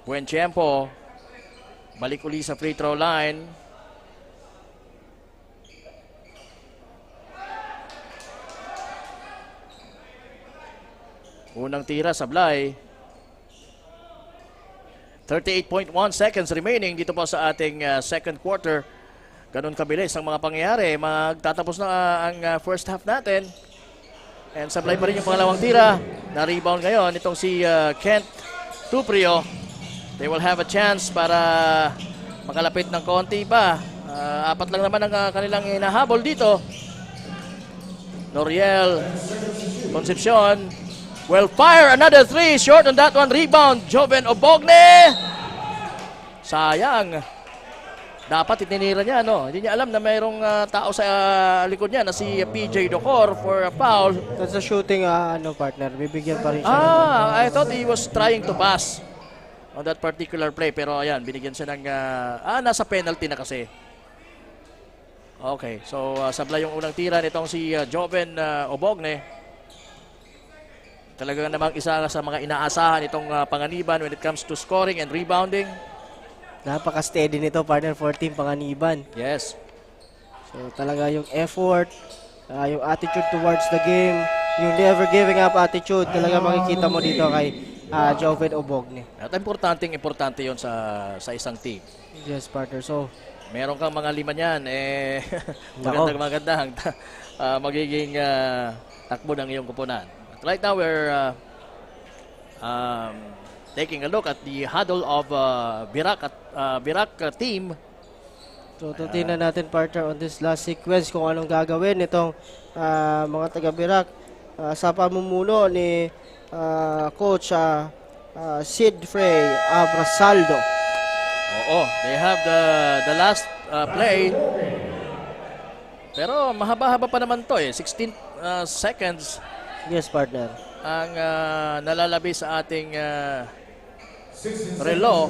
Speaker 2: Buen tiempo. Balik uli sa free throw line. Unang tira, sablay. 38.1 seconds remaining dito po sa ating second quarter. Ganun kabilis ang mga pangyayari. Magtatapos na ang first half natin. And sablay pa rin yung pangalawang tira. Na-rebound ngayon itong si Kent Tuprio. They will have a chance para makalapit ng konti pa. 4 lang naman ang kanilang hinahabol dito. Noriel Concepcion will fire another 3. Short on that one. Rebound. Joven Obogne. Sayang. Dapat itinira niya, no? Hindi niya alam na mayroong tao sa likod niya na si PJ Docor for a foul.
Speaker 3: That's a shooting partner. Bibigyan pa rin siya.
Speaker 2: I thought he was trying to pass on that particular play. Pero ayan, binigyan siya ng... nasa penalty na kasi. Okay, so sablay yung unang tira nitong si Joven Obogne. Talaga namang isa sa mga inaasahan itong Panganiban when it comes to scoring and rebounding.
Speaker 3: Napaka-steady nito partner for Team Panganiban.
Speaker 2: Yes.
Speaker 3: So talaga yung effort, yung attitude towards the game, yung never giving up attitude, talaga makikita mo dito kay Joven Obogne.
Speaker 2: At importante yun sa isang team.
Speaker 3: Yes partner. So
Speaker 2: Meron kang mga 5 niyan, magandang magiging takbo ng iyong kupunan. Right now, we're taking a look at the huddle of Virac team.
Speaker 3: So, tutingnan natin partner on this last sequence kung anong gagawin nitong mga taga-Virac sa pamumuno ni Coach Sid Frey Abrasaldo.
Speaker 2: Oo, they have the last play. Pero mahaba-haba pa naman to 16 seconds.
Speaker 3: Yes, partner.
Speaker 2: Ang nalalabi sa ating relo.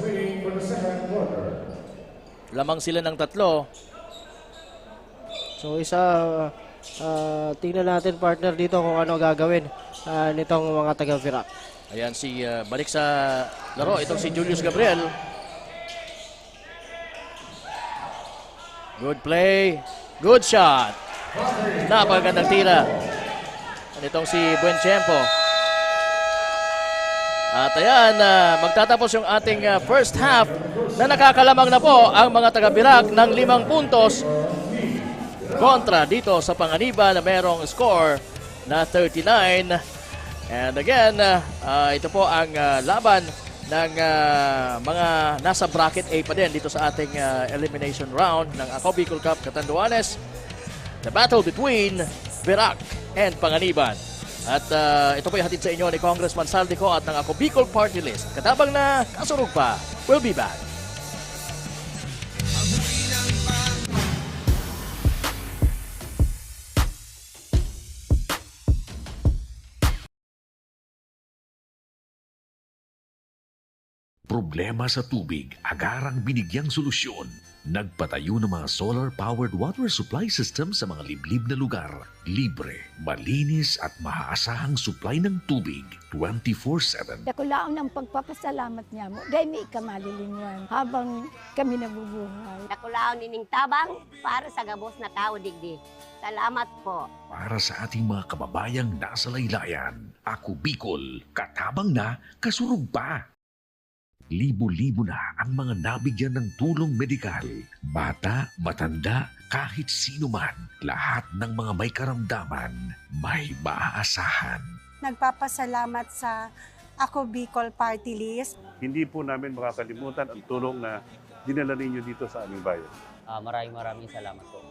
Speaker 2: Lamang sila ng 3.
Speaker 3: So tingnan natin partner dito kung ano gagawin nitong mga taga-Virac.
Speaker 2: Ayan balik sa laro itong si Julius Gabriel. Good play, good shot. Napakagandang tira. Itong si Buentiempo. At ayan, magtatapos yung ating first half na nakakalamang na po ang mga taga-Virac ng 5 puntos kontra dito sa Panganiban na merong score na 39. And again, ito po ang laban ng mga nasa bracket A pa din dito sa ating elimination round ng Ako Bicol Cup Catanduanes. The battle between Virac and Panganiban. At ito po hatid sa inyo ni Congressman Saldico at ng Ako Bicol Party List. Katabang na kasurog pa. We'll be back.
Speaker 6: Problema sa tubig, agarang binigyang solusyon. Nagpatayo ng mga solar-powered water supply system sa mga liblib na lugar. Libre, malinis at maaasahang supply ng tubig 24/7.
Speaker 7: Dakulaon ang pagpapasalamat niya mo dahil may kamalilinwan habang kami nabubuhay.
Speaker 8: Nakulaon nining tabang para sa gabos na tao digdi. Salamat po.
Speaker 6: Para sa ating mga kababayang nasa laylayan, Ako Bicol, katabang na, kasurog pa. Libo-libo na ang mga nabigyan ng tulong medikal. Bata, matanda, kahit sino man, lahat ng mga may karamdaman, may maaasahan.
Speaker 9: Nagpapasalamat sa Ako Bicol Party List.
Speaker 10: Hindi po namin makakalimutan ang tulong na dinala ninyo dito sa aming bayan.
Speaker 11: Maraming salamat po.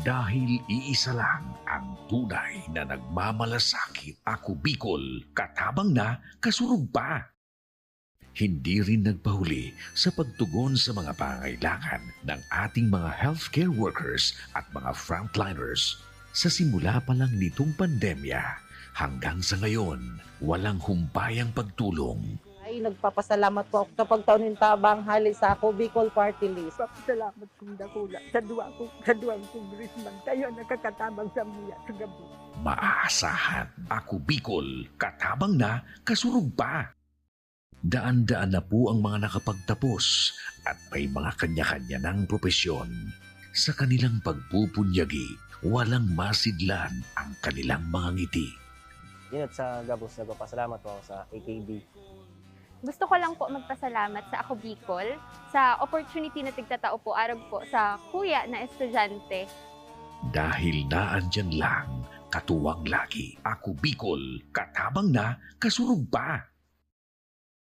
Speaker 6: Dahil iisa lang ang tunay na nagmamalasakit. Ako Bicol, katabang na, kasurog pa. Hindi rin nagpahuli sa pagtugon sa mga pangailangan ng ating mga healthcare workers at mga frontliners. Sa simula pa lang nitong pandemya, hanggang sa ngayon, walang humpayang pagtulong.
Speaker 12: Ay, nagpapasalamat po ako sa pagtaunin tabang hali sa Ako Bicol Party List.
Speaker 7: Salamat kong dakula sa duwang congressman. Kayo nakakatabang sa mga sa gabi.
Speaker 6: Maaasahan, Ako Bicol, katabang na, kasurog pa. Daan-daan na po ang mga nakapagtapos at may mga kanya-kanya ng propesyon. Sa kanilang pagpupunyagi, walang masidlan ang kanilang mga ngiti.
Speaker 11: Dinat sa Gabos, nagpapasalamat po ako sa AKB.
Speaker 13: Gusto ko lang po magpasalamat sa Ako Bicol sa opportunity na tigtatao po arag po sa kuya na estudyante.
Speaker 6: Dahil naandyan lang, katuwang lagi, Ako Bicol, katabang na, kasurog pa.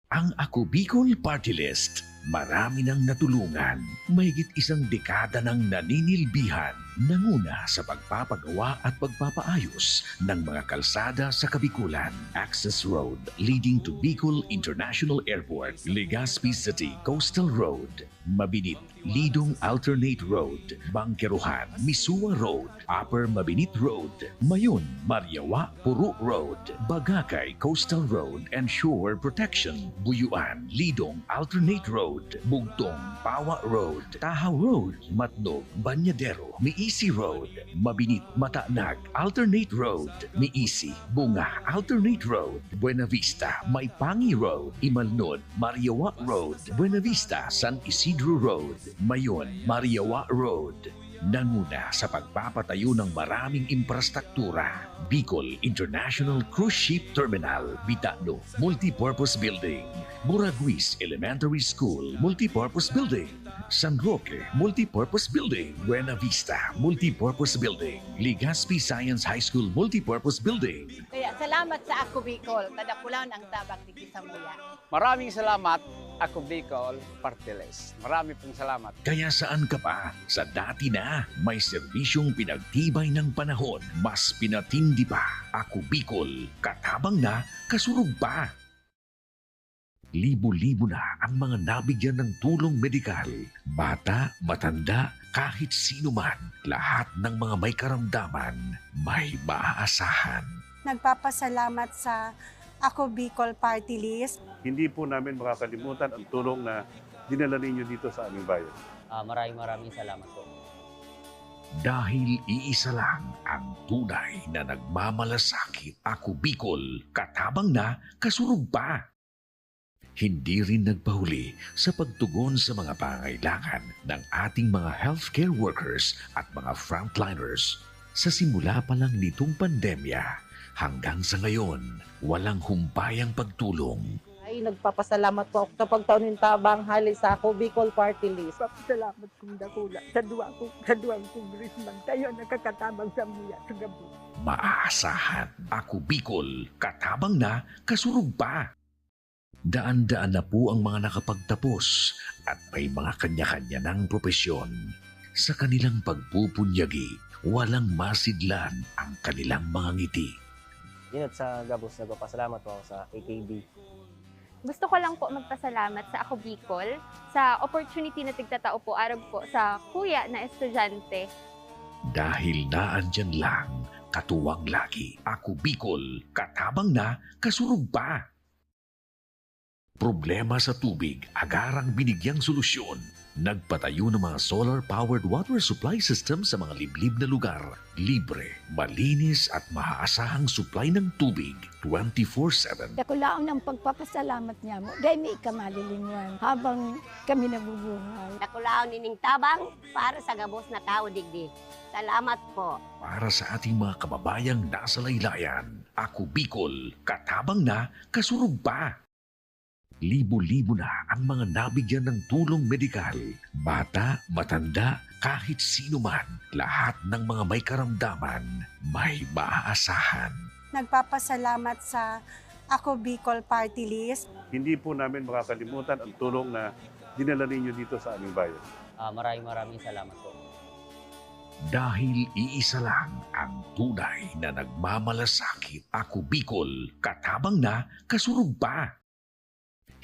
Speaker 6: Ang Ako Bicol Party List, marami nang natulungan, mahigit 1 dekada nang naninilbihan, nanguna sa pagpapagawa at pagpapaayos ng mga kalsada sa Kabikulan. Access Road leading to Bicol International Airport, Legazpi City Coastal Road, Mabinit, Lidong Alternate Road, Bangkeruhan, Misua Road, Upper Mabinit Road, Mayon, Mariawa, Puro Road, Bagakay Coastal Road and Shore Protection, Buyuan, Lidong Alternate Road, Bugtong, Pawa Road, Tahaw Road, Matnog, Banyadero, Miisi Road, Mabinit, Matanag, Alternate Road, Miisi, Bunga, Alternate Road, Buena Vista, Maipangi Road, Imalnod, Mariawa Road, Buena Vista, San Isidro Road, Mayon, Mariawa Road. Nanguna sa pagpapatayo ng maraming infrastruktura. Bicol International Cruise Ship Terminal, Bitano, Multipurpose Building, Buraguis Elementary School, Multipurpose Building, San Roque, Multipurpose Building, Buena Vista, Multipurpose Building, Legazpi Science High School, Multipurpose Building.
Speaker 12: Kaya salamat sa Ako Bicol, kadakulan ang tabang ni Kisamuya.
Speaker 11: Maraming salamat, Ako Bicol Party List. Marami pong salamat.
Speaker 6: Kaya saan ka pa? Sa dati na, may serbisyong pinagtibay ng panahon, mas pinatindi pa. Ako Bicol, katabang na, kasurog pa. Libo-libo na ang mga nabigyan ng tulong medikal. Bata, matanda, kahit sino man, lahat ng mga may karamdaman, may maaasahan.
Speaker 9: Nagpapasalamat sa Ako Bicol Party List.
Speaker 10: Hindi po namin makakalimutan ang tulong na dinala ninyo dito sa aming bayan.
Speaker 11: Maraming salamat po.
Speaker 6: Dahil iisa lang ang tunay na nagmamalasakit. Ako Bicol, katabang na, kasurug pa. Hindi rin nagpahuli sa pagtugon sa mga pangailangan ng ating mga healthcare workers at mga frontliners. Sa simula pa lang nitong pandemya, hanggang sa ngayon, walang humpayang pagtulong.
Speaker 12: Ay, nagpapasalamat po ako sa pagtaunin tabang hali sa Ako Bicol Party List.
Speaker 7: Salamat kong dakula sa duwang congressman. Tayo nakakatabang sa muya sa gabi.
Speaker 6: Maaasahan, Ako Bicol, katabang na, kasurug pa. Daan-daan na po ang mga nakapagtapos at may mga kanya-kanya ng propesyon. Sa kanilang pagpupunyagi, walang masidlan ang kanilang mga ngiti.
Speaker 3: Dinot sa gabos, nagpapasalamat po ako sa AKB.
Speaker 13: Gusto ko lang po magpasalamat sa Ako Bicol sa opportunity na tigtatao po arog po sa kuya na estudyante.
Speaker 6: Dahil naandyan lang, katuwang lagi, Ako Bicol, katabang na, kasurug pa. Problema sa tubig, agarang binigyang solusyon. Nagpatayo ng mga solar-powered water supply system sa mga liblib na lugar. Libre, malinis at maaasahang supply ng tubig 24/7.
Speaker 7: Dakulaon ang pagpapasalamat niya mo. Dahil may ikamalilinwan habang kami nabubuhay.
Speaker 8: Nakulaon nining tabang para sa gabos na tao digdi. Salamat po.
Speaker 6: Para sa ating mga kababayang nasa laylayan, Ako Bicol, katabang na, kasurug pa. Libo-libo na ang mga nabigyan ng tulong medikal. Bata, matanda, kahit sino man, lahat ng mga may karamdaman, may maaasahan.
Speaker 9: Nagpapasalamat sa Ako Bicol Party List.
Speaker 10: Hindi po namin makakalimutan ang tulong na dinala ninyo dito sa aming bayan.
Speaker 3: Maraming salamat po.
Speaker 6: Dahil iisa lang ang tunay na nagmamalasakit. Ako Bicol, katabang na, kasurug pa.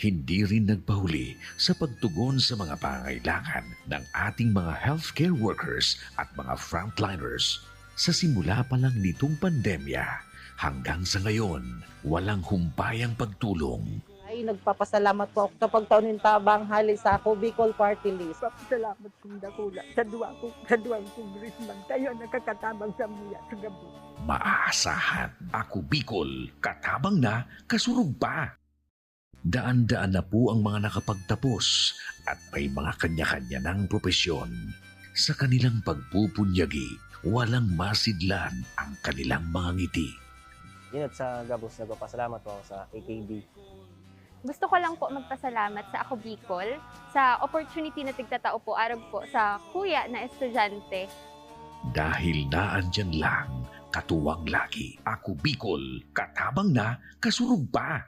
Speaker 6: Hindi rin nagpahuli sa pagtugon sa mga pangailangan ng ating mga healthcare workers at mga frontliners. Sa simula pa lang nitong pandemya, hanggang sa ngayon, walang humpayang pagtulong.
Speaker 12: Ay, nagpapasalamat po ako sa pagtaunin tabang hali sa Ako Bicol Party List.
Speaker 7: Salamat kong dakula sa duwang congressman. Tayo nakakatabang sa muya sa gabi.
Speaker 6: Maaasahan, Ako Bicol, katabang na, kasurug pa. Daan-daan na po ang mga nakapagtapos at may mga kanya-kanya ng propesyon. Sa kanilang pagpupunyagi, walang masidlan ang kanilang mga ngiti.
Speaker 3: Dinot sa gabos, nagpapasalamat po ako sa AKB.
Speaker 13: Gusto ko lang po magpasalamat sa Ako Bicol sa opportunity na tigtatao po arog po sa kuya na estudyante.
Speaker 6: Dahil naandyan lang, katuwang lagi, Ako Bicol, katabang na, kasurug pa.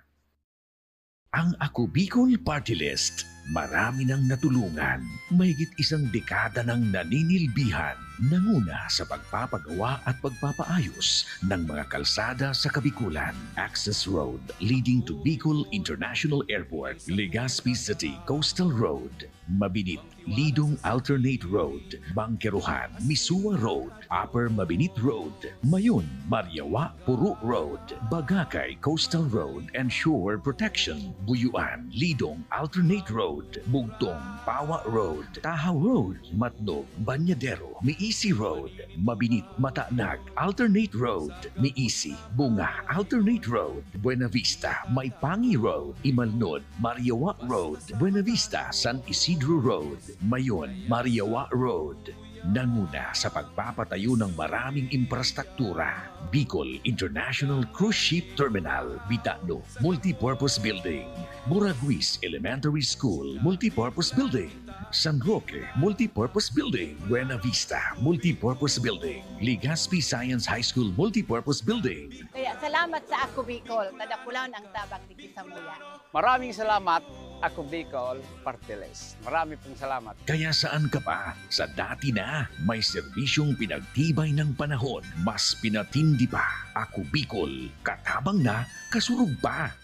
Speaker 6: Ang Ako Bicol Party List, marami nang natulungan, mahigit isang dekada nang naninilbihan, nanguna sa pagpapagawa at pagpapaayos ng mga kalsada sa Kabikulan. Access Road leading to Bicol International Airport, Legazpi City Coastal Road, Mabinit, Lidong Alternate Road, Bangkeruhan, Misua Road, Upper Mabinit Road, Mayon, Mariawa, Puro Road, Bagakay Coastal Road and Shore Protection, Buyuan, Lidong Alternate Road, Bugtong, Pawa Road, Tahaw Road, Matnog, Banyadero, Miisi Road, Mabinit, Matanag, Alternate Road, Miisi, Bunga, Alternate Road, Buena Vista, Maipangi Road, Imalnod, Mariawa Road, Buena Vista, San Isidro Road, Mayon, Mariawa Road. Nanguna sa pagpapatayo ng maraming infrastruktura. Bicol International Cruise Ship Terminal, Bitano, Multipurpose Building, Buraguis Elementary School, Multipurpose Building, San Roque, Multipurpose Building, Buena Vista, Multipurpose Building, Legazpi Science High School, Multipurpose Building.
Speaker 14: Kaya salamat sa Ako Bicol, kadakulaon ang tabang dito sa muya.
Speaker 11: Maraming salamat, Ako Bicol Party List. Marami pong salamat.
Speaker 6: Kaya saan ka pa? Sa dati na, may serbisyong pinagtibay ng panahon. Mas pinatindi pa. Ako Bicol, katabang na, kasurug pa.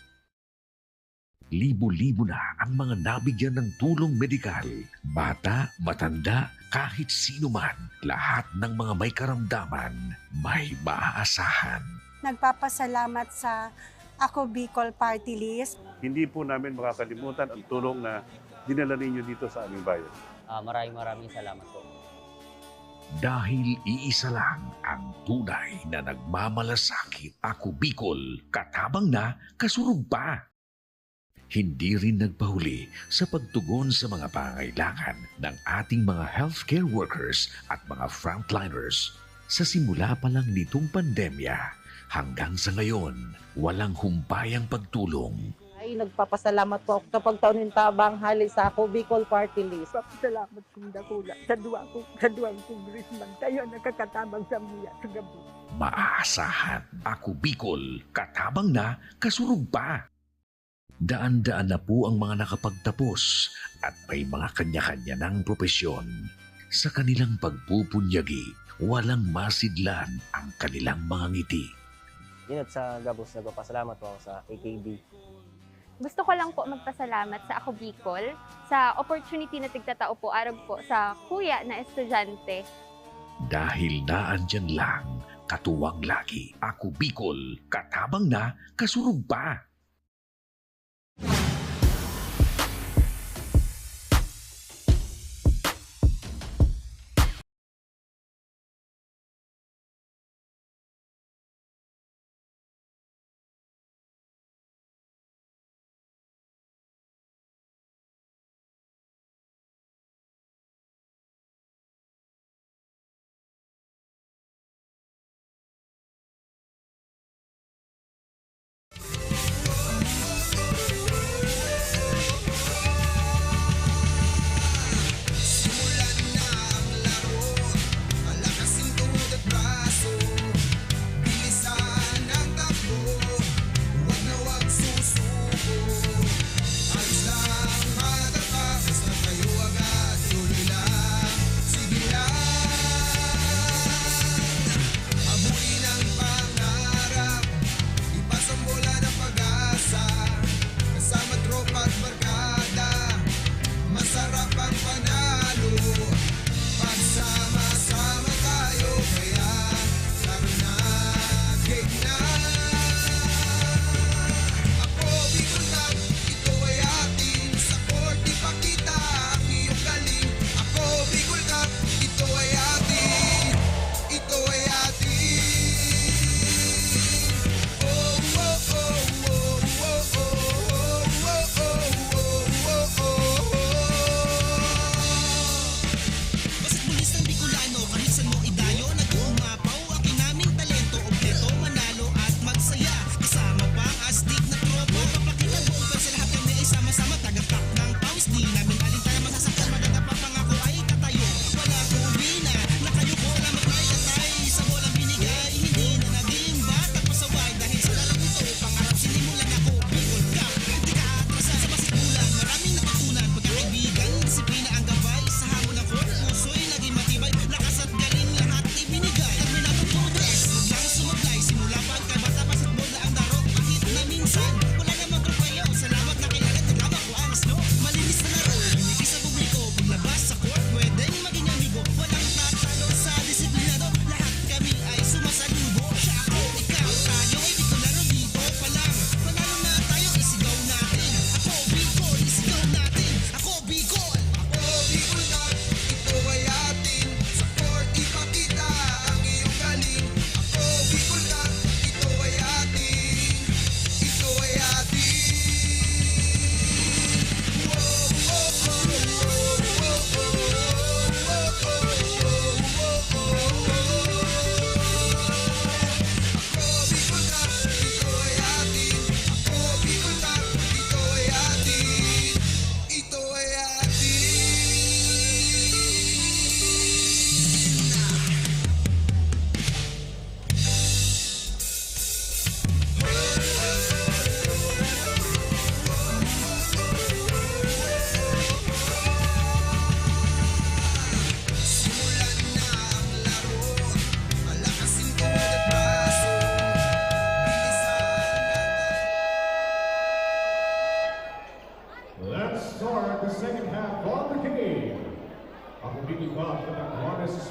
Speaker 6: Libo-libo na ang mga nabigyan ng tulong medikal. Bata, matanda, kahit sino man, lahat ng mga may karamdaman, may maaasahan.
Speaker 9: Nagpapasalamat sa Ako Bicol Party List.
Speaker 10: Hindi po namin makakalimutan ang tulong na dinala ninyo dito sa aming bayan.
Speaker 3: Maraming salamat po.
Speaker 6: Dahil iisa lang ang tunay na nagmamalasakit. Ako Bicol, katabang na, kasurug pa. Hindi rin nagpahuli sa pagtugon sa mga pangailangan ng ating mga healthcare workers at mga frontliners. Sa simula pa lang nitong pandemya, hanggang sa ngayon, walang humpayang pagtulong.
Speaker 12: Ay, nagpapasalamat po ako sa pagtaunin tabang hali sa Ako Bicol Party List.
Speaker 7: Salamat kong dakula sa duwang congressman. Tayo nakakatabang sa mga sa gabi.
Speaker 6: Maaasahan, Ako Bicol, katabang na, kasurug pa. Daan-daan na po ang mga nakapagtapos at may mga kanya-kanya ng propesyon. Sa kanilang pagpupunyagi, walang masidlan ang kanilang mga ngiti.
Speaker 3: Yun at sa Gabos, nagpapasalamat po ako sa AKB.
Speaker 13: Gusto ko lang po magpasalamat sa Ako Bicol sa opportunity na tigtatao po arog po sa kuya na estudyante.
Speaker 6: Dahil naandyan lang, katuwang lagi. Ako Bicol, katabang na, kasurug pa.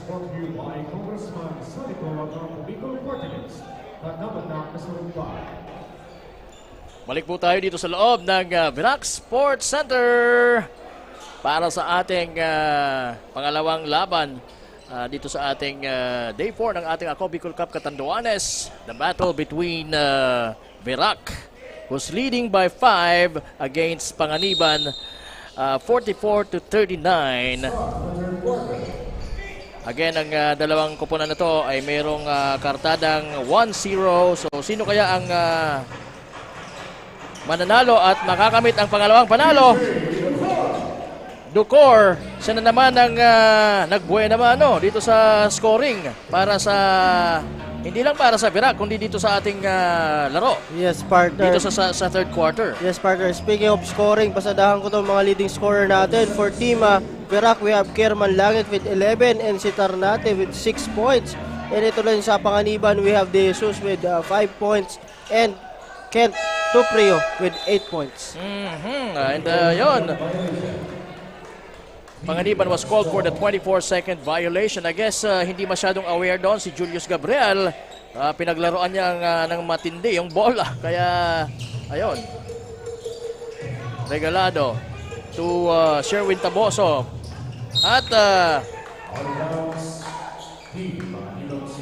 Speaker 1: brought to you by Congressman Salico ng Bicol Party List. Katapat na kasurumpa.
Speaker 2: Balik po tayo dito sa loob ng Virac Sports Center para sa ating pangalawang laban dito sa ating Day 4 ng ating Ako Bicol Cup Catanduanes. The battle between Verac, who's leading by 5 against Panganiban, 44-39. Again, ang dalawang koponan na to ay mayroong kartadang 1-0. So, sino kaya ang mananalo at makakamit ang pangalawang panalo? Ducor, siya na naman ang nagbuhay naman dito sa scoring para sa, hindi lang para sa Verac, kundi dito sa ating laro.
Speaker 3: Yes, partner.
Speaker 2: Dito sa third quarter.
Speaker 3: Yes, partner. Speaking of scoring, pasadahan ko itong mga leading scorer natin. For team Verac, we have Kerman Langit with 11 and si Tarnate with 6 points. And ito rin sa Panganiban, we have De Jesus with 5 points and Kent Tuprio with 8 points.
Speaker 2: And yun, Panganiban was called for the 24-second violation. I guess hindi masyadong aware doon si Julius Gabriel. Pinaglaruan niya ng matindi yung bola. Kaya, ayun. Regalado to Sherwin Taboso. At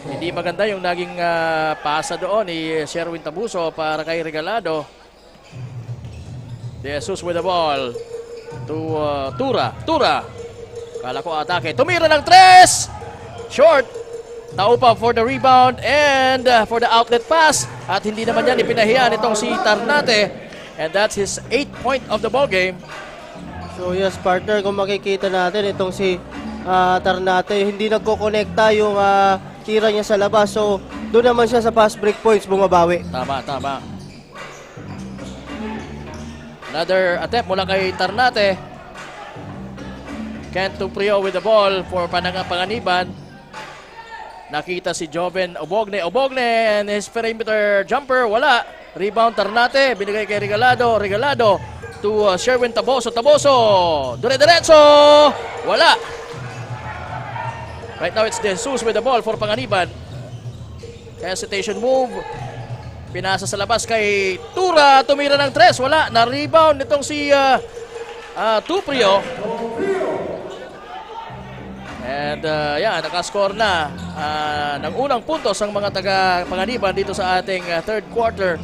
Speaker 2: hindi maganda yung naging pasa doon ni Sherwin Taboso para kay Regalado. De Jesus with the ball to Tura. Kala ko atake. Tumira ng 3! Short. Taupa for the rebound and for the outlet pass. At hindi naman yan ipinahiyan itong si Tarnate. And that's his 8th point of the ball game.
Speaker 3: So yes, partner, kung makikita natin itong si Tarnate, hindi nagko-connecta yung tira niya sa labas. So doon naman siya sa fast break points bumabawi.
Speaker 2: Tama. Another attempt mula kay Tarnate. Kent Tuprio with the ball for Panganiban. Nakita si Joven Obogne and his perimeter jumper, wala. Rebound Tarnate, binigay kay Regalado to Sherwin Taboso. Dire-diretso, wala. Right now it's De Jesus with the ball for Panganiban. Hesitation move. Pinasa sa labas kay Tura, tumira ng 3, wala. Na-rebound nitong si Tuprio. And nakascore na ng unang puntos ang mga taga-Panganiban dito sa ating third quarter.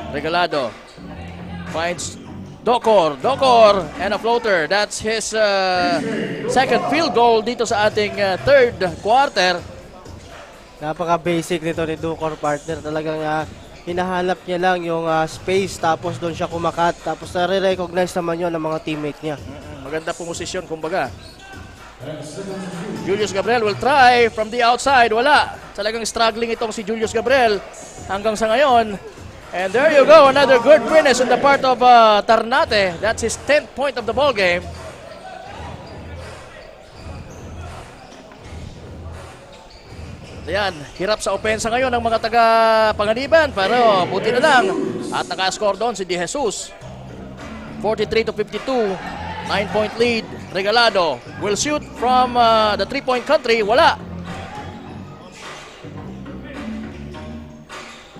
Speaker 2: Regalado finds Docor and a floater. That's his second field goal dito sa ating third quarter.
Speaker 3: Napaka-basic nito ni Docor, partner. Talagang hinahanap niya lang yung space, tapos doon siya kumakat, tapos nare-recognize naman yun ng mga teammate niya.
Speaker 2: Maganda pong posisyon, kumbaga. Julius Gabriel will try from the outside. Wala. Talagang struggling itong si Julius Gabriel hanggang sa ngayon. And there you go, another good finish on the part of Tarnate. That's his 10th point of the ball game. Ayan, hirap sa opensa ngayon ng mga taga-Panganiban, pero buti na lang. At naka-score doon si De Jesus. 43-52. 9-point lead. Regalado will shoot from the 3-point country. Wala.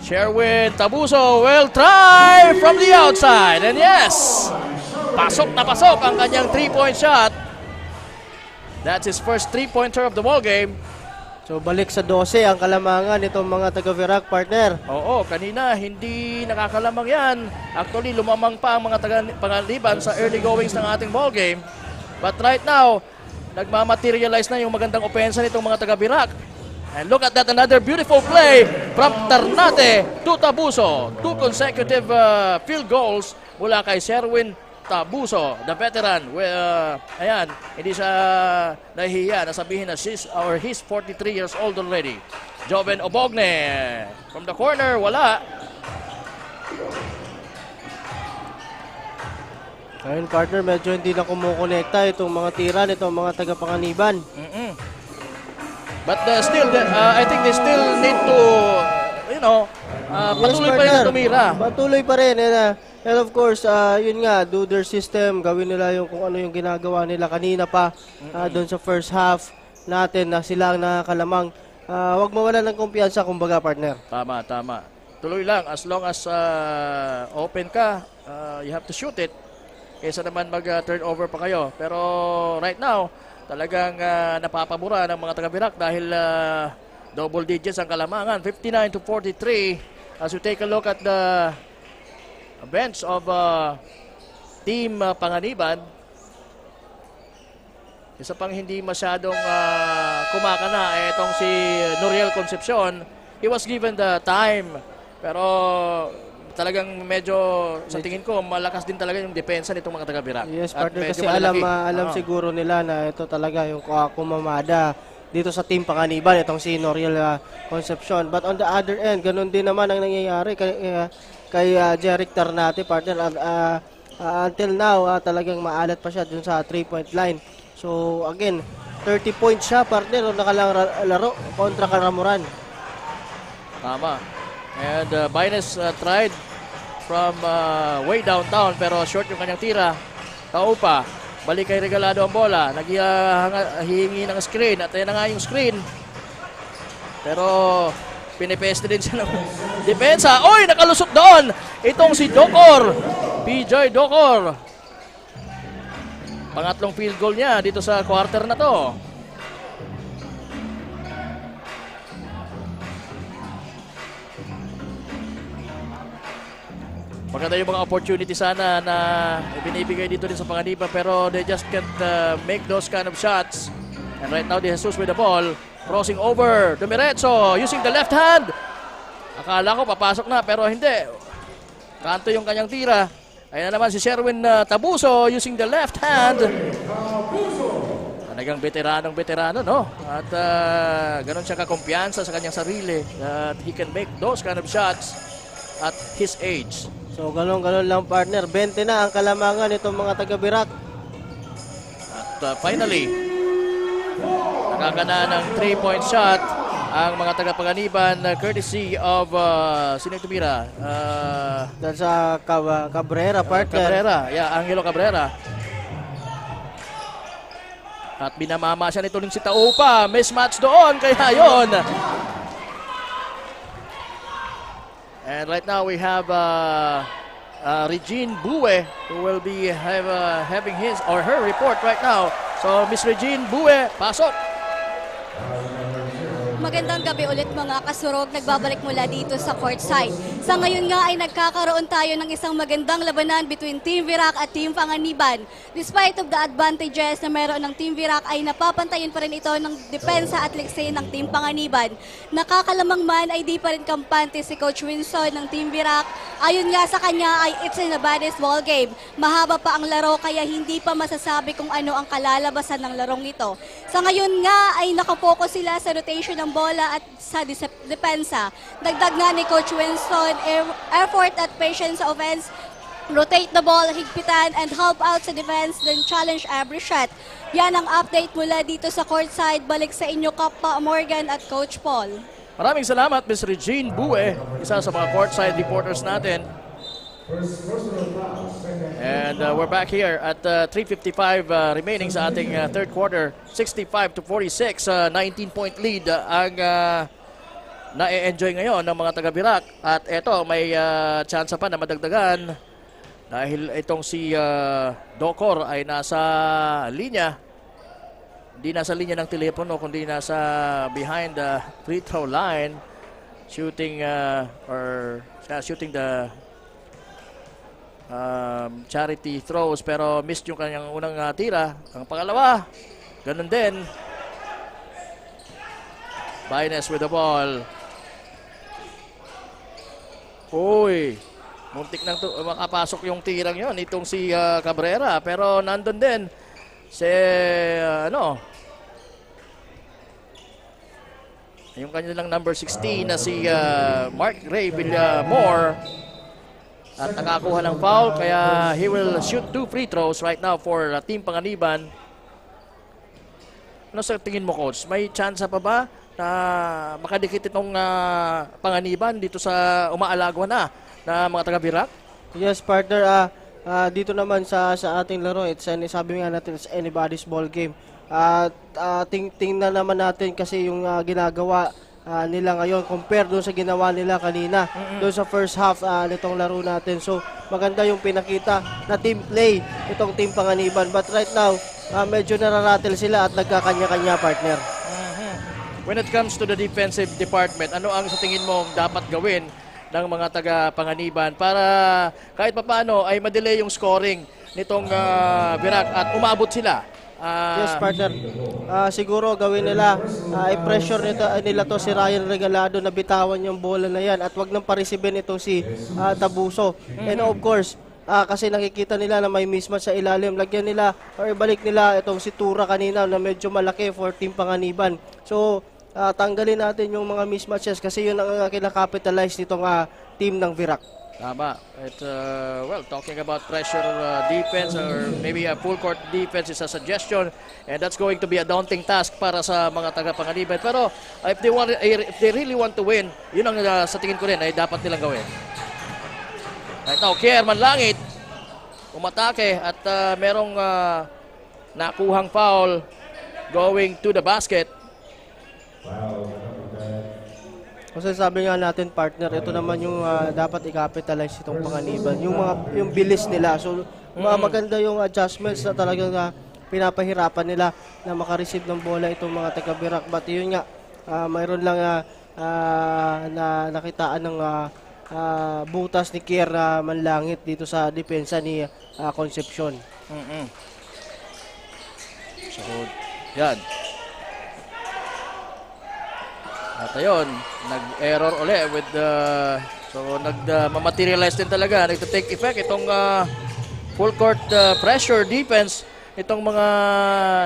Speaker 2: Sherwin Taboso will try from the outside. And yes, pasok na pasok ang kanyang 3-point shot. That's his first 3-pointer of the ball game.
Speaker 3: So balik sa 12 ang kalamangan nitong mga taga-Verac, partner.
Speaker 2: Oo, kanina hindi nakakalamang yan. Actually, lumamang pa ang mga taga-Panganiban sa early goings ng ating ball game. But right now, nagmamaterialize na yung magandang opensa nitong mga taga-Verac. And look at that, another beautiful play from Tarnate to Taboso. 2 consecutive field goals mula kay Sherwin Taboso, the veteran. Ayan, hindi siya nahihiya na sabihin na he's 43 years old already. Joven Obogne from the corner, wala.
Speaker 3: Ayun, partner, medyo hindi na kumukonekta itong mga tira nitong mga taga-Panganiban.
Speaker 2: But still, I think they still need to, patuloy pa rin na tumira.
Speaker 3: Patuloy pa rin. And of course, yun nga, do their system, gawin nila yung kung ano yung ginagawa nila kanina pa doon sa first half natin na sila ang nakakalamang. Huwag mawalan ng kumpiyansa, kumbaga, partner.
Speaker 2: Tama. Tuloy lang, as long as open ka, you have to shoot it. kaysa naman mag-turnover pa kayo. Pero right now, talagang napapabura ng mga taga-Virac dahil double digits ang kalamangan. 59-43 as we take a look at the bench of Team Panganiban. Isa pang hindi masyadong kumakana ay itong si Noriel Concepcion. He was given the time, pero talagang medyo sa tingin ko malakas din talaga yung depensa nitong mga taga-Virac.
Speaker 3: Yes, partner, kasi alam siguro nila na ito talaga yung kumamada dito sa Team Panganiban, itong si Noriel Concepcion. But on the other end, ganun din naman ang nangyayari kay Jeric Tarnate, partner. Until now, talagang maalat pa siya dun sa 3-point line. So again, 30 points siya, partner, nung nakalang laro kontra Karamuran.
Speaker 2: Tama. And Baines tried from way downtown pero short yung kanyang tira. Kaupa, balik kay Regalado ang bola. Naghihingi ng screen at ayan na nga yung screen. Pero pinipeste din siya ng depensa. Oy, nakalusot doon! Itong si Docor. PJ Docor. Pangatlong field goal niya dito sa quarter na to. Maganda yung mga opportunity sana na binibigay dito din sa Panganiban pero they just can't make those kind of shots. And right now, De Jesus with the ball. Crossing over. Dumiretso using the left hand. Akala ko papasok na pero hindi. Kanto yung kanyang tira. Ayan na naman si Sherwin Tabuso using the left hand. Talagang veterano, no? At ganun siya kakumpiyansa sa kanyang sarili that he can make those kind of shots at his age.
Speaker 3: So ganun lang, partner. 20 na ang kalamangan nitong mga taga-Virac.
Speaker 2: At finally, nakakana ng 3-point shot ang mga taga-Panganiban courtesy of sino yung tumira?
Speaker 3: Dahil sa Cabrera, partner.
Speaker 2: Cabrera, yeah, Angelo Cabrera. At binamama siya nito ng si Taupa. Mismatch doon, kaya yun. And right now we have Regine Bue who will be having his or her report right now. So Miss Regine Bue, pasok.
Speaker 4: Magandang gabi ulit mga kasurog, nagbabalik mula dito sa courtside. Sa ngayon nga ay nagkakaroon tayo ng isang magandang labanan between Team Virac at Team Panganiban. Despite of the advantages na meron ng Team Virac ay napapantayin pa rin ito ng depensa at likse ng Team Panganiban. Nakakalamang man ay di pa rin kampante si Coach Winston ng Team Virac. Ayon nga sa kanya ay it's in a baddest ball game. Mahaba pa ang laro kaya hindi pa masasabi kung ano ang kalalabasan ng larong ito. Sa ngayon nga ay nakapokus sila sa rotation ng bola at sa depensa. Dagdag nga ni Coach Winston, effort at patience sa offense, rotate the ball, higpitan, and help out sa defense, then challenge every shot. Yan ang update mula dito sa courtside. Balik sa inyo, Kappa Morgan at Coach Paul.
Speaker 2: Maraming salamat, Ms. Regine Bue, isa sa mga courtside reporters natin. And we're back here at 3:55 remaining sa ating third quarter. 65-46, 19-point lead ang na-enjoy ngayon ng mga taga-Virac. At eto, may chance pa na madagdagan dahil itong si Docor ay nasa linya. Hindi nasa linya ng telepono, kundi nasa behind the free throw line, shooting shooting the charity throws, pero missed yung kanyang unang tira. Ang pangalawa, ganun din. Baines with the ball. Uy, muntik nang makapasok yung tirang yon itong si Cabrera, pero nandun din si yung kanilang number 16 na si Mark Ray Villamor. At nakakuha ng foul, kaya he will shoot 2 free throws right now for Team Panganiban. Ano sa tingin mo, Coach? May chance pa ba na makadikit itong Panganiban dito sa umaalagwa na mga taga-Virac?
Speaker 3: Yes, partner. Dito naman sa ating laro, sabi nga natin, it's anybody's ball game. Tingnan naman natin kasi yung ginagawa nila ngayon compare doon sa ginawa nila kanina doon sa first half nitong laro natin. So maganda yung pinakita na team play itong team Panganiban, but right now medyo nararatel sila at nagkakanya-kanya, partner.
Speaker 2: When it comes to the defensive department, ano ang sa tingin mo dapat gawin ng mga taga Panganiban para kahit papaano ay madelay yung scoring nitong Virac at umabot sila?
Speaker 3: Yes, partner. Siguro gawin nila, i-pressure nila to si Ryan Regalado na bitawan yung bola na yan at wag nang paresibin itong si Tabuso. And of course, kasi nakikita nila na may mismatch sa ilalim, lagyan nila or ibalik nila itong si Tura kanina na medyo malaki for team Panganiban. So, tanggalin natin yung mga mismatches kasi yun ang kinakapitalize nitong team ng Virac.
Speaker 2: Tama. Well, talking about pressure defense or maybe a full court defense is a suggestion, and that's going to be a daunting task para sa mga taga-Panganiban. Pero if they really want to win, yun ang sa tingin ko rin ay dapat nilang gawin. Right now, Kierman Langit umatake at merong nakuhang foul going to the basket.
Speaker 3: Kasi sabi nga natin, partner, ito naman yung dapat i-capitalize itong Panganiban. Yung bilis nila. So, maganda yung adjustments na talagang pinapahirapan nila na makareceive ng bola itong mga taga-Virac. But yun nga, mayroon lang na nakitaan ng butas ni Kier Manlangit dito sa depensa ni Concepcion.
Speaker 2: So, yan. At ayun, nag-error ulit with so nag-materialize din talaga, nag-take effect itong full court pressure defense itong mga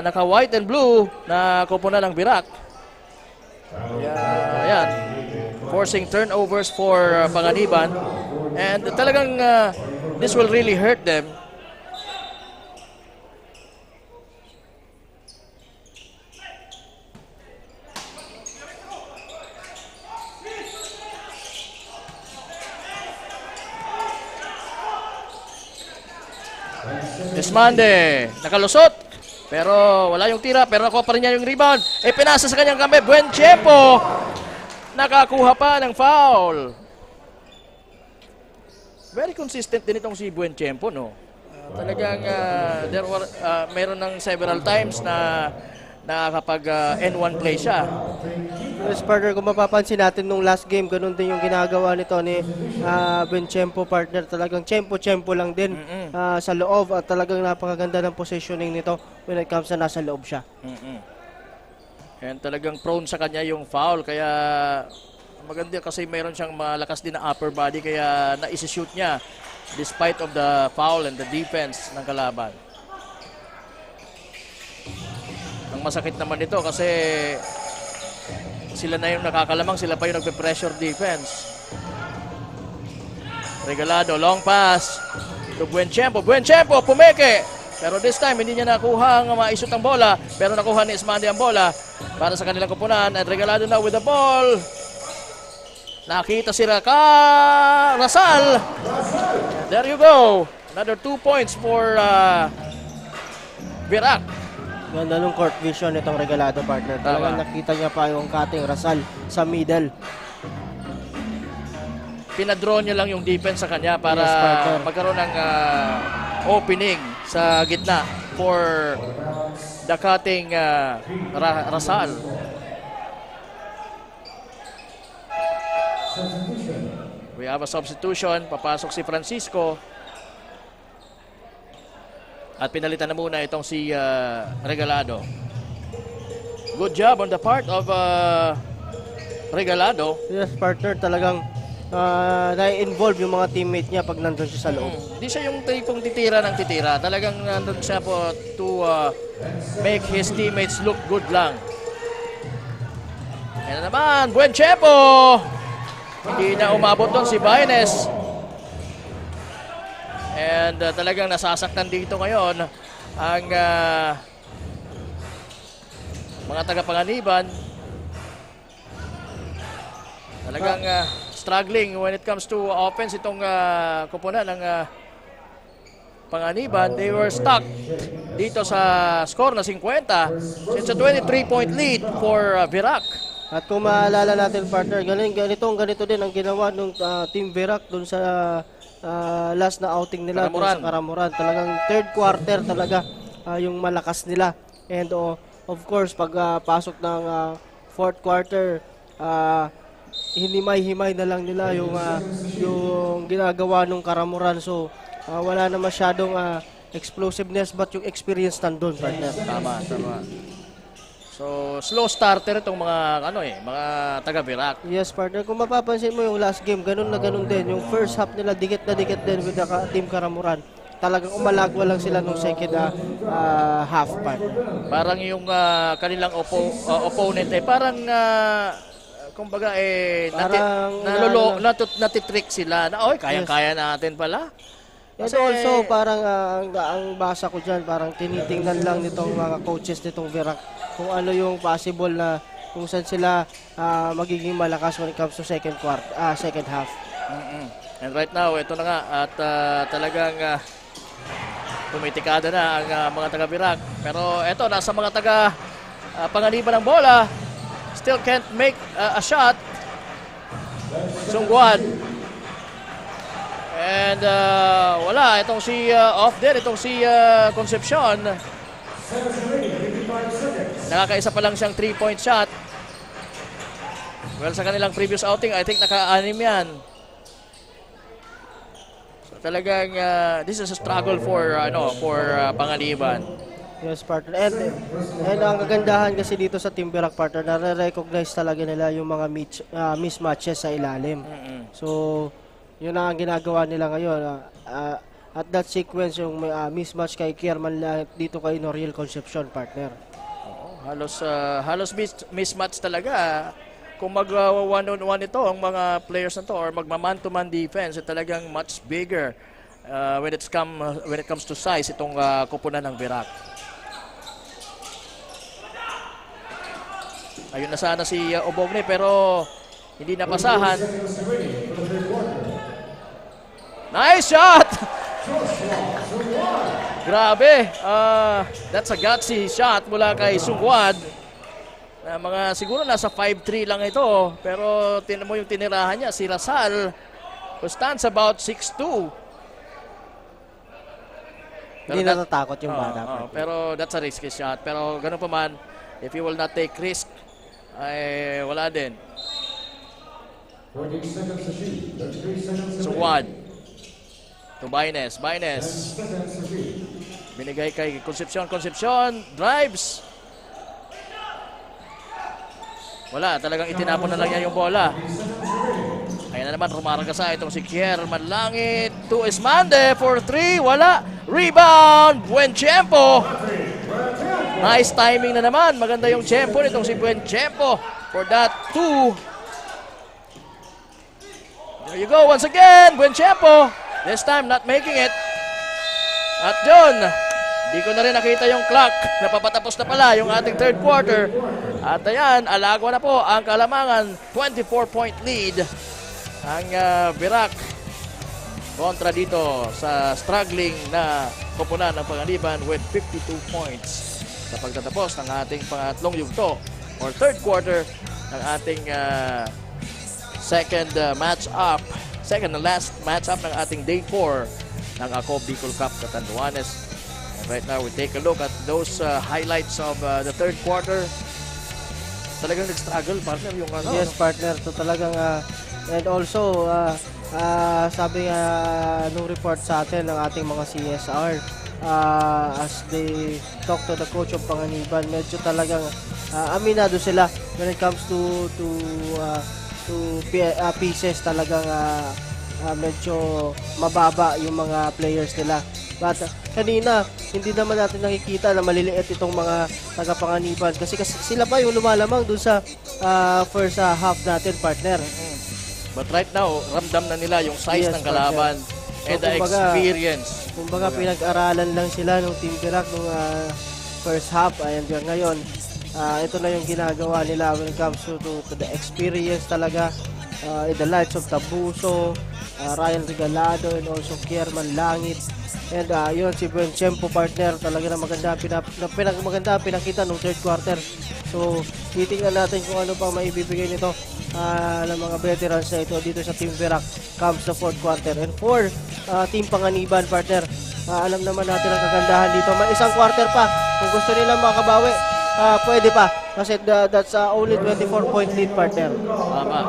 Speaker 2: naka-white and blue na koponan ng Virac. Ayan, forcing turnovers for Panganiban, and talagang this will really hurt them. Desmande, nakalusot. Pero wala yung tira, pero nakuha pa rin niya yung rebound. Pinasa sa kanyang kamay, Buenchepo. Nakakuha pa ng foul. Very consistent din itong si Buenchepo, no? Talagang mayroon ng several times na kapag N1 play siya.
Speaker 3: Yes, partner, kung mapapansin natin nung last game, ganun din yung ginagawa nito ni Buenchepo, partner. Talagang tsempo lang din sa loob at talagang napakaganda ng positioning nito when it comes na nasa loob siya.
Speaker 2: And talagang prone sa kanya yung foul, kaya maganda kasi mayroon siyang malakas din na upper body, kaya na-shoot niya despite of the foul and the defense ng kalaban. Ang masakit naman ito kasi sila na yung nakakalamang, sila pa yung nagpe-pressure defense. Regalado, long pass to Buenchepo. Buenchepo, pumeke. Pero this time, hindi niya nakuha ang maisut ang bola. Pero nakuha ni Ismandi ang bola para sa kanilang kupunan. At Regalado na with the ball. Nakita si Rasal. There you go. Another 2 points for Virac.
Speaker 3: Ganda nung court vision nitong Regalado, partner. Talagang nakita niya pa yung cutting Rasal sa middle.
Speaker 2: Pinadraw niya lang yung defense sa kanya para magkaroon ng opening sa gitna for the cutting Rasal. We have a substitution. Papasok si Francisco. At pinalitan na muna itong si Regalado. Good job on the part of Regalado.
Speaker 3: Yes, partner, talagang na-involve yung mga teammate niya pag nandun siya sa loob.
Speaker 2: Hindi siya yung tipong titira ng titira. Talagang nandun siya po to make his teammates look good lang. Yan na naman, Buenchepo! Hindi na umabot doon si Baines. And talagang nasasaktan dito ngayon ang mga taga-Panganiban. Talagang struggling when it comes to offense itong kupunan ng Panganiban. They were stuck dito sa score na 50. It's a 23-point lead for Virac.
Speaker 3: At kung maalala natin, partner, ganito din ang ginawa ng Team Verac dun sa last na outing nila dun sa Karamuran. Talagang third quarter talaga yung malakas nila. And of course, pag pasok ng fourth quarter, hinimay-himay na lang nila yung ginagawa ng Karamuran. So, wala na masyadong explosiveness, but yung experience nandun, partner.
Speaker 2: Tama. So, slow starter itong mga mga taga-Verac.
Speaker 3: Yes, partner. Kung mapapansin mo yung last game, ganun na ganun din. Yung first half nila, dikit na dikit din with the Team Karamuran. Talagang umalagwa lang sila nung second half, partner.
Speaker 2: Parang yung kanilang opponent parang kumbaga natitrick sila na kaya natin pala.
Speaker 3: Kasi also parang ang basa ko dyan, parang tinitingnan lang nitong mga coaches nitong Verac kung ano yung possible na kung saan sila magiging malakas when it comes to second half.
Speaker 2: And right now, ito na nga at talagang tumitikada na ang mga taga-Verac. Pero ito, nasa mga taga-Panganiban ng bola. Still can't make a shot. Sungguan. And wala, itong si off there, itong si Concepcion. Nakakaisa pa lang siyang 3-point shot. Well, sa kanilang previous outing, I think naka-anim yan. So talagang this is a struggle for Panganiban.
Speaker 3: Yes, partner. And ang kagandahan kasi dito sa Team Verac, partner, na-recognize talaga nila yung mga mismatches sa ilalim. So, yun ang ginagawa nila ngayon. At that sequence, yung mismatch kay Kierman dito kay Noriel Concepcion, partner.
Speaker 2: Halos mismatch talaga. Kung mag-one-on-one ito, ang mga players na to, or magma-man-to-man defense, talagang much bigger when it comes to size itong kupunan ng Verac. Ayun na sana si Obogne pero hindi napasahan. Nice shot! Grabe. That's a gutsy shot mula kay Sungwad. Mga siguro nasa 5'3 lang ito. Pero tinan mo yung tinirahan niya. Si Rasal who stands about 6'2.
Speaker 3: Hindi natatakot yung bata.
Speaker 2: Pero that's a risky shot. Pero ganun pa man, if you will not take risk, ay wala din. Sungwad. To Baines. Binigay kay Concepcion. Drives. Wala. Talagang itinapon na lang niya yung bola. Kaya na naman rumaragasa itong si Kier Manlangit. To Esmande for 3. Wala. Rebound. Buenchempo. Nice timing na naman. Maganda yung tempo nitong si Buenchempo for that 2. There you go once again. Buenchempo. This time, not making it. At yun, di ko na rin nakita yung clock. Napapatapos na pala yung ating third quarter. At ayan, alagwa na po ang Kalamangan. 24-point lead ang Verac kontra dito sa struggling na koponan ng Panganiban with 52 points. Sa pagtatapos ng ating pangatlong yugto or third quarter ng ating second and last match-up ng ating Day 4 ng Ako Bicol Cup Catanduanes. And right now, we take a look at those highlights of the third quarter. Talagang nag-struggle, partner, yung
Speaker 3: Yes, partner. So talagang, and also, sabi nung report sa atin ng ating mga CSR, as they talk to the coach of Panganiban, medyo talagang aminado sila when it comes to pieces. Talagang medyo mababa yung mga players nila. But kanina, hindi naman natin nakikita na maliliit itong mga taga-Panganiban kasi sila pa yung lumalamang dun sa first half natin, partner.
Speaker 2: But right now, ramdam na nila yung size ng kalaban and the experience.
Speaker 3: Kumbaga, pinag-aralan lang sila ng Team Verac nung first half. And ngayon, ito na yung ginagawa nila when it comes to the experience talaga. In the likes of Tabuso, Ryan Regalado, and also Kierman Langit. And yun, si Buenchempo, partner, talaga na maganda pinakita nung third quarter. So, titingnan natin kung ano pang maibibigay nito ng mga veterans na ito dito sa Team Verac comes the fourth quarter. And for Team Panganiban, partner, alam naman natin ang kagandahan dito. May isang quarter pa. Kung gusto nila makabawi, pwede pa. Kasi that's only 24-point lead, partner.
Speaker 2: Tama.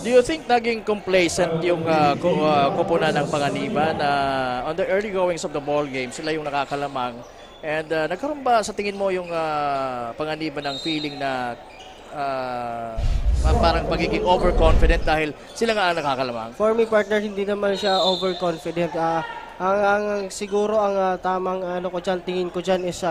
Speaker 2: Do you think naging complacent yung kupunan ng Panganiban on the early goings of the ball game? Sila yung nakakalamang. And nagkaroon ba sa tingin mo yung Panganiban ng feeling na parang pagiging overconfident dahil sila nga ang nakakalamang?
Speaker 3: For me, partner, hindi naman siya overconfident. Siguro ang tamang ko dyan, tingin ko dyan is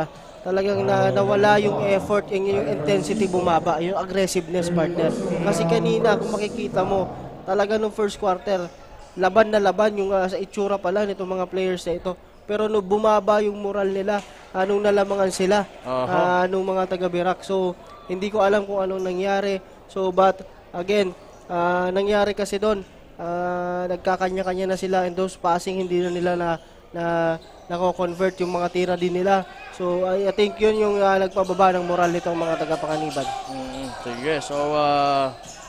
Speaker 3: talagang nawala yung effort, yung intensity bumaba, yung aggressiveness, partner. Kasi kanina, kung makikita mo, talaga nung first quarter, laban na laban yung sa itsura pala nitong mga players na ito. Pero no, bumaba yung moral nila nung nalamangan sila nung mga taga-Verac. So, hindi ko alam kung anong nangyari. So, but again, nangyari kasi doon, nagkakanya-kanya na sila and those passing hindi na nila nako-convert yung mga tira din nila. So, I think yun yung nagpababa ng moral nitong mga taga-Panganiban.
Speaker 2: Sige, so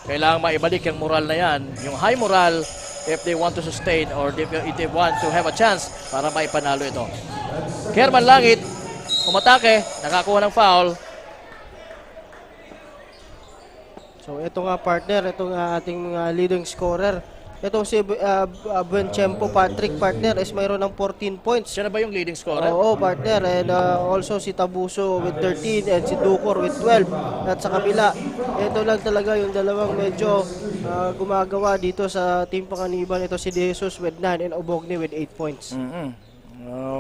Speaker 2: kailangan maibalik yung moral na yan. Yung high moral, if they want to sustain or if they want to have a chance para maipanalo ito. Kerman Langit, umatake, nakakuha ng foul.
Speaker 3: So, ito nga, partner, itong ating leading scorer. Itong si Buenchempo Patrick, partner, is mayroon ng 14 points.
Speaker 2: Siya na ba yung leading scorer?
Speaker 3: Oo, partner. And also si Tabuso with 13 and si Ducor with 12. At sa kabila, ito lang talaga yung dalawang medyo gumagawa dito sa Team Panganiban. Ito si De Jesus with 9 and Obogne with 8 points.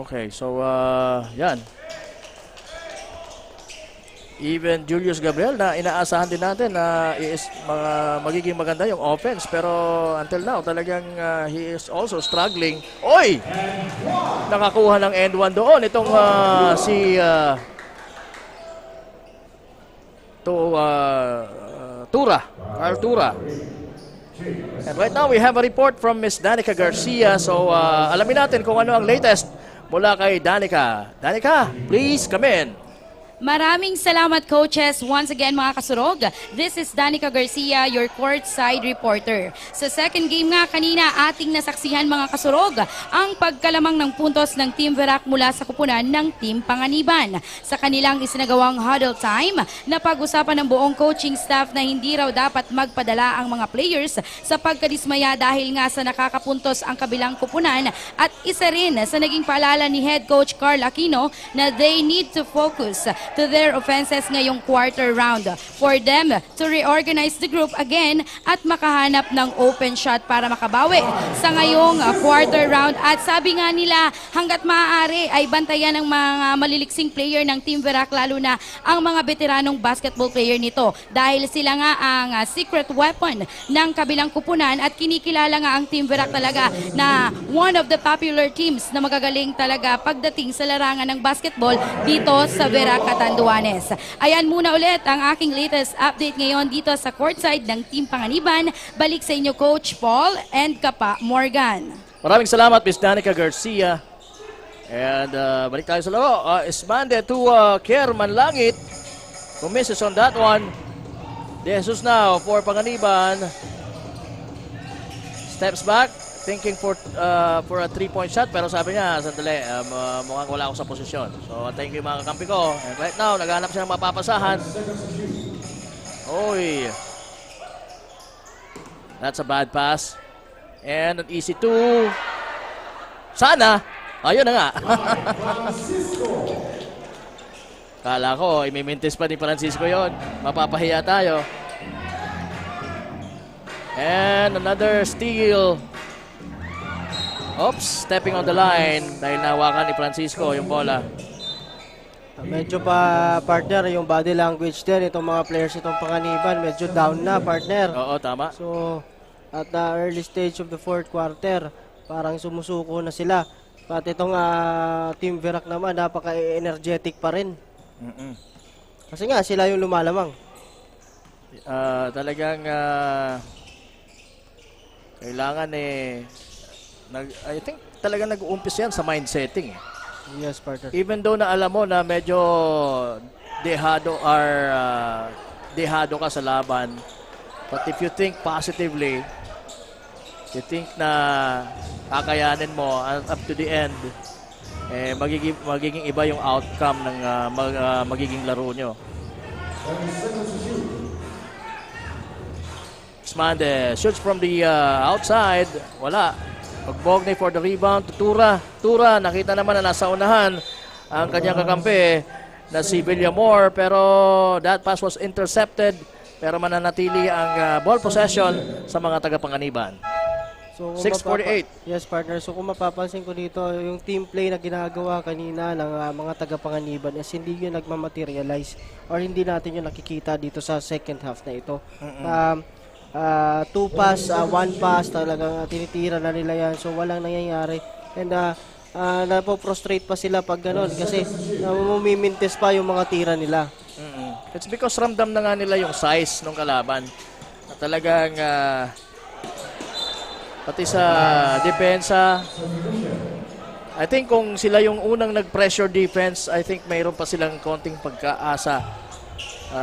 Speaker 2: Okay, so yan. Even Julius Gabriel na inaasahan din natin na magiging maganda yung offense. Pero until now, talagang he is also struggling. Oy! Nakakuha ng end one doon. Itong si Tura. Carl Tura. And right now, we have a report from Miss Danica Garcia. So, alamin natin kung ano ang latest mula kay Danica. Danica, please come in.
Speaker 5: Maraming salamat, coaches. Once again, mga kasurog, this is Danica Garcia, your courtside reporter. Sa second game nga kanina, ating nasaksihan, mga kasurog, ang pagkalamang ng puntos ng Team Verac mula sa kupunan ng Team Panganiban. Sa kanilang isinagawang huddle time, napag-usapan ng buong coaching staff na hindi raw dapat magpadala ang mga players sa pagkadismaya dahil nga sa nakakapuntos ang kabilang kupunan at isa rin sa naging paalala ni head coach Carl Aquino na they need to focus to their offenses ngayong quarter round for them to reorganize the group again at makahanap ng open shot para makabawi sa ngayong quarter round. At sabi nga nila, hanggat maaari ay bantayan ng mga maliliksing player ng Team Verac, lalo na ang mga veteranong basketball player nito dahil sila nga ang secret weapon ng kabilang kupunan at kinikilala nga ang Team Verac talaga na one of the popular teams na magagaling talaga pagdating sa larangan ng basketball dito sa Verac Catanduanes. Ayan muna ulit ang aking latest update ngayon dito sa courtside ng Team Panganiban. Balik sa inyo, Coach Paul and Kapa Morgan.
Speaker 2: Maraming salamat, Miss Danica Garcia. And balik tayo sa laro. Ismande to Kerman Langit. Who misses on that one. De Jesus now for Panganiban. Steps back. Thinking for a 3-point shot, pero sabi niya, sandali, mukhang wala ako sa posisyon. So, thank you mga kakampi ko. And right now, naghanap siya ng mapapasahan. Oy. That's a bad pass. And an easy two. Sana. Ayun na nga. Kala ko, imimintis pa ni Francisco yon. Mapapahiya tayo. And another steal. Oops, stepping on the line dahil nahawakan ni Francisco yung bola.
Speaker 3: Medyo pa, partner, yung body language din itong mga players itong Panganiban, medyo down na, partner.
Speaker 2: Oo, tama.
Speaker 3: So, at the early stage of the fourth quarter, parang sumusuko na sila. At itong Team Verac naman, napaka-energetic pa rin. Kasi nga, sila yung lumalamang.
Speaker 2: Talagang kailangan I think talagang nag-uumpis yan sa mind setting.
Speaker 3: Yes, partner.
Speaker 2: Even though na alam mo na medyo dehado ka sa laban. But if you think positively, you think na kakayanin mo up to the end, magiging iba yung outcome ng magiging laro nyo. Xmande shoots from the outside. Wala. Ogbogne for the rebound to Tura. Tura, nakita naman na nasa unahan ang kanyang kakampi na si Villamor, pero that pass was intercepted, pero mananatili ang ball possession sa mga taga-Panganiban.
Speaker 3: So,
Speaker 2: 6:48.
Speaker 3: Yes, partner. So kung mapapansin ko dito, yung team play na ginagawa kanina ng mga taga-Panganiban is hindi yun nagmamaterialize or hindi natin yun nakikita dito sa second half na ito. 2 pass, 1 pass, talagang tinitira na nila yan. So walang nangyayari. And napoprostrate pa sila pag gano'n kasi mumimintis pa yung mga tira nila.
Speaker 2: It's because ramdam na nga nila yung size ng kalaban. Na talagang pati sa depensa, I think kung sila yung unang nag-pressure defense, I think mayroon pa silang konting pagkaasa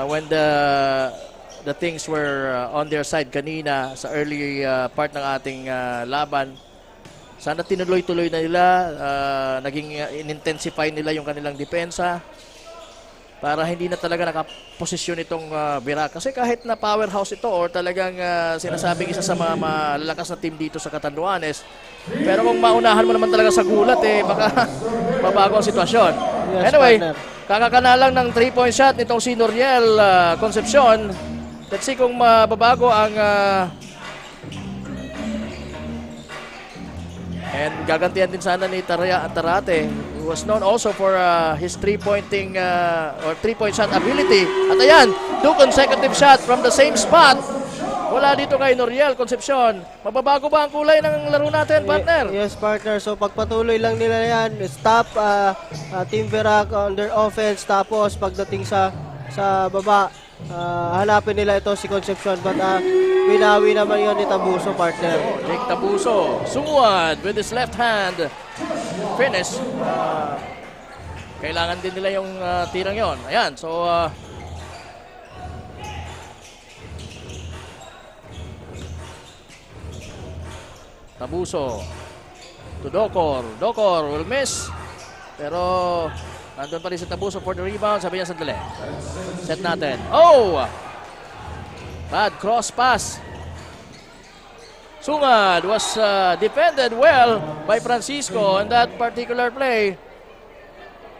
Speaker 2: when the things were on their side kanina sa early part ng ating laban. Sana tinuloy-tuloy na nila, naging in-intensify nila yung kanilang depensa para hindi na talaga nakaposisyon itong Virac. Kasi kahit na powerhouse ito or talagang sinasabing isa sa mga malalakas na team dito sa Catanduanes, pero kung maunahan mo naman talaga sa gulat, baka mabago ang sitwasyon.
Speaker 3: Yes,
Speaker 2: anyway,
Speaker 3: partner.
Speaker 2: kakakana lang ng 3-point shot nitong si Noriel Concepcion. Let's see kung mababago ang and gagantihan din sana ni Tarate, who was known also for his 3-point shot ability. At ayan, 2 consecutive shot from the same spot. Wala dito kay Noriel Concepcion. Mababago ba ang kulay ng laro natin, partner?
Speaker 3: Yes, partner. So pagpatuloy lang nila yan, stop Team Virac on their offense, tapos pagdating sa baba, hanapin nila ito si Concepcion, but binawi naman yun ni Tabuso, partner.
Speaker 2: Jake Tabuso, sumuad with his left hand finish. Kailangan din nila yung tirang yon. Ayan, so Tabuso to Docor. Docor will miss, pero nandun pa rin si Tabuso for the rebound. Sabi niya, sandali, set natin. Oh! Bad cross pass. Sungad was defended well by Francisco on that particular play.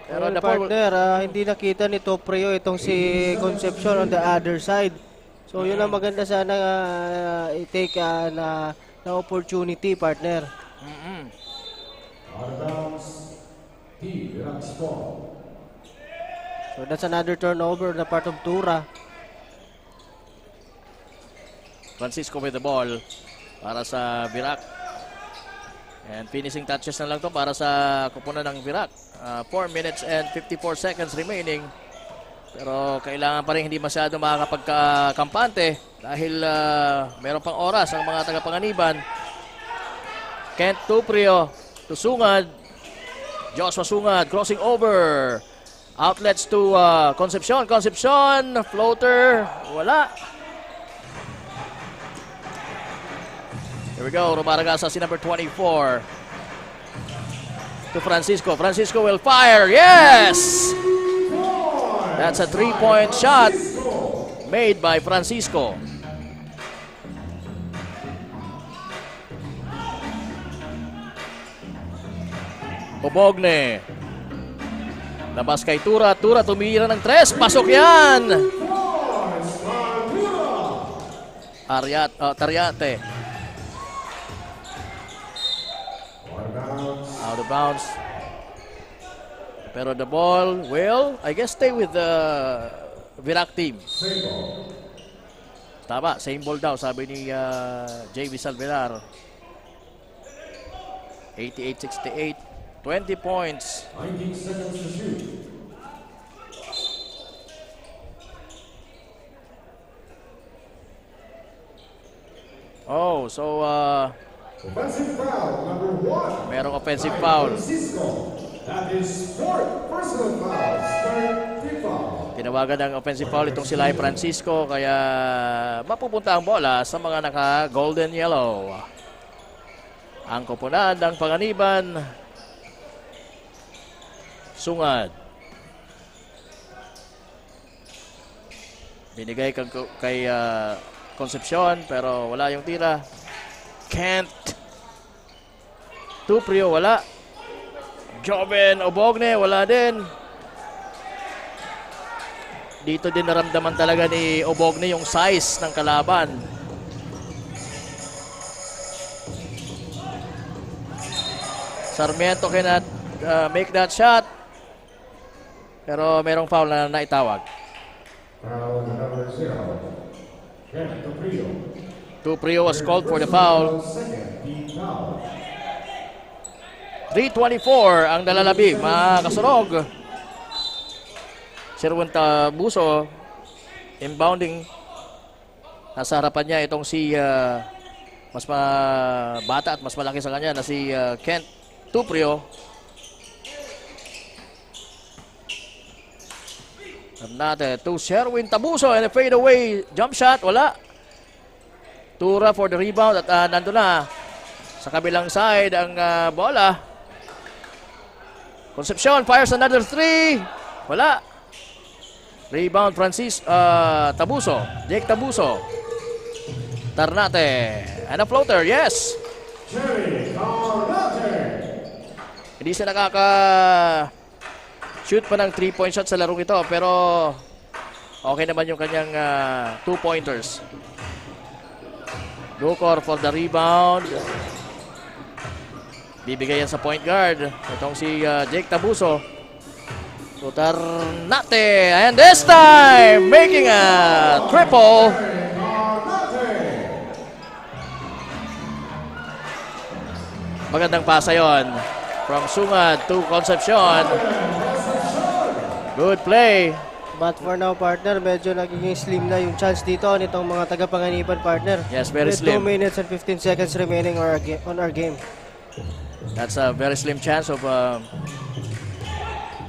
Speaker 2: Pero
Speaker 3: Well,
Speaker 2: the ball
Speaker 3: partner, hindi nakita ni Toprio itong si Concepcion on the other side. So yun ang maganda sana i-take na opportunity, partner. So that's another turnover na part of Tura.
Speaker 2: Francisco with the ball para sa Virac. And finishing touches na lang to para sa kupunan ng Virac. 4 minutes and 54 seconds remaining. Pero kailangan pa rin hindi masyado makakapagkakampante dahil meron pang oras ang mga taga-Panganiban. Kent Tuprio to Sungad. Joshua Sungad crossing over. Outlets to Concepcion. Concepcion, floater, wala. Here we go, Rumaragasa si number 24. To Francisco. Francisco will fire. Yes! That's a 3-point shot made by Francisco. Obogne. Labas kay Tura. Tura tumira ng 3. Pasok yan! Tariate. Out of bounds. Pero the ball will, I guess, stay with the Virac team. Tama, same ball daw, sabi ni JV Salvedar. 88-68. 20 points.
Speaker 1: 19 seconds to shoot.
Speaker 2: Oh, so
Speaker 1: offensive foul, number 1.
Speaker 2: merong offensive foul.
Speaker 1: Francisco. That is fourth personal foul. Start team foul.
Speaker 2: Tinawagan ng offensive foul itong si Lai Francisco, kaya mapupunta ang bola sa mga naka-golden yellow. Ang koponan ng Panganiban, Sungad. Binigay kay Concepcion, pero wala yung tira. Kent. Tuprio, wala. Joven Obogne, wala din. Dito din naramdaman talaga ni Obogne yung size ng kalaban. Sarmiento cannot make that shot. Pero merong foul na naitawag.
Speaker 1: Foul number 0. Kent Tuprio.
Speaker 2: Tuprio was called for the foul.
Speaker 1: Second team foul.
Speaker 2: 3:24 ang nalalabig, mga kasurog. Sherwin Tabuso, inbounding. Nasa harapan niya itong si mas bata at mas malaki sa kanya na si Kent Tuprio. Natin to Sherwin Tabuso and a fadeaway jump shot, wala. Tura for the rebound at nandun na sa kabilang side ang bola. Concepcion fires another 3. Wala. Rebound Tabuso. Jake Tabuso. Tarnate. And a floater, yes. Hindi siya shoot pa ng 3-point shot sa larong ito, pero okay naman yung kanyang 2-pointers. Dukor for the rebound. Bibigay yan sa point guard. Itong si Jake Tabuso. Tarnate. And this time, making a triple. Magandang pasa yon. From Sungad to Concepcion. Good play.
Speaker 3: But for now, partner, medyo nagiging slim na yung chance dito nitong mga taga-Panganiban, partner.
Speaker 2: Yes, very
Speaker 3: with
Speaker 2: slim.
Speaker 3: 2 minutes and 15 seconds remaining on our game.
Speaker 2: That's a very slim chance of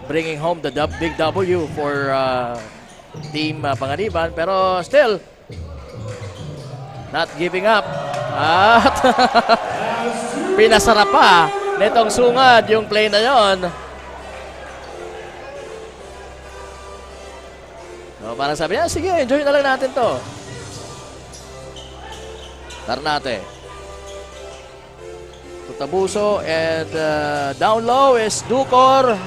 Speaker 2: bringing home the big W for Team Panganiban. Pero still, not giving up. At pinasarap pa nitong Sungad yung play na yon. So, parang sabi niya, sige, enjoy na lang natin to. Tarnate. Tabuso and down low is Dukor.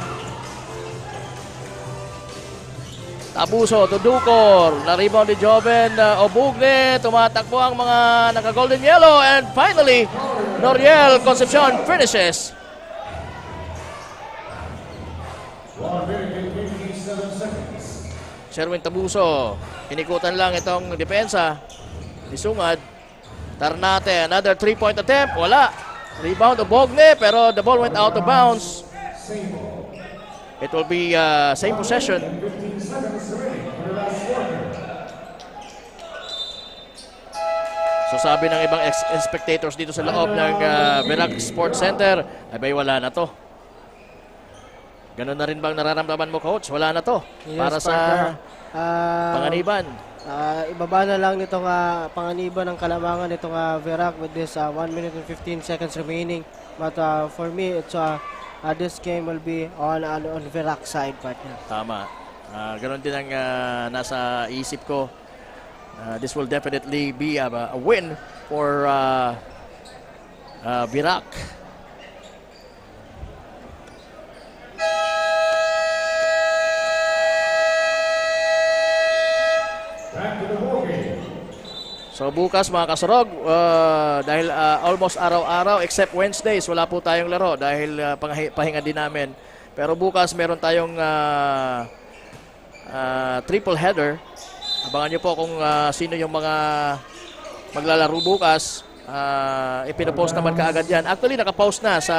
Speaker 2: Tabuso to Dukor. Na-rebound ni Joven Obogne. Tumatakbo ang mga naka-golden yellow. And finally, Noriel Concepcion finishes.
Speaker 1: 1 minute and 57 seconds.
Speaker 2: Sherwin Tabuso. Inikutan lang itong depensa ni Sungad. Tarnate, another 3-point attempt. Wala. Rebound Obogne, pero the ball went out of bounds. It will be same possession. So sabi ng ibang spectators dito sa loob ng Verac Sports Center, ay wala na to. Ganun na rin bang nararamdaman mo, Coach? Wala na to.
Speaker 3: Yes,
Speaker 2: para sa Panganiban.
Speaker 3: Ibaba na lang nitong Panganiban ng kalamangan nitong Verac with this 1 minute and 15 seconds remaining. But for me, it's this game will be on Verac side, partner.
Speaker 2: Tama. Ganon din ang nasa isip ko. This will definitely be a win for Verac. So bukas mga kasurog, dahil almost araw-araw except Wednesdays, wala po tayong laro dahil pahinga din namin. Pero bukas meron tayong triple header. Abangan nyo po kung sino yung mga maglalaro bukas. Ipinopost naman kaagad yan. Actually, nakapost na sa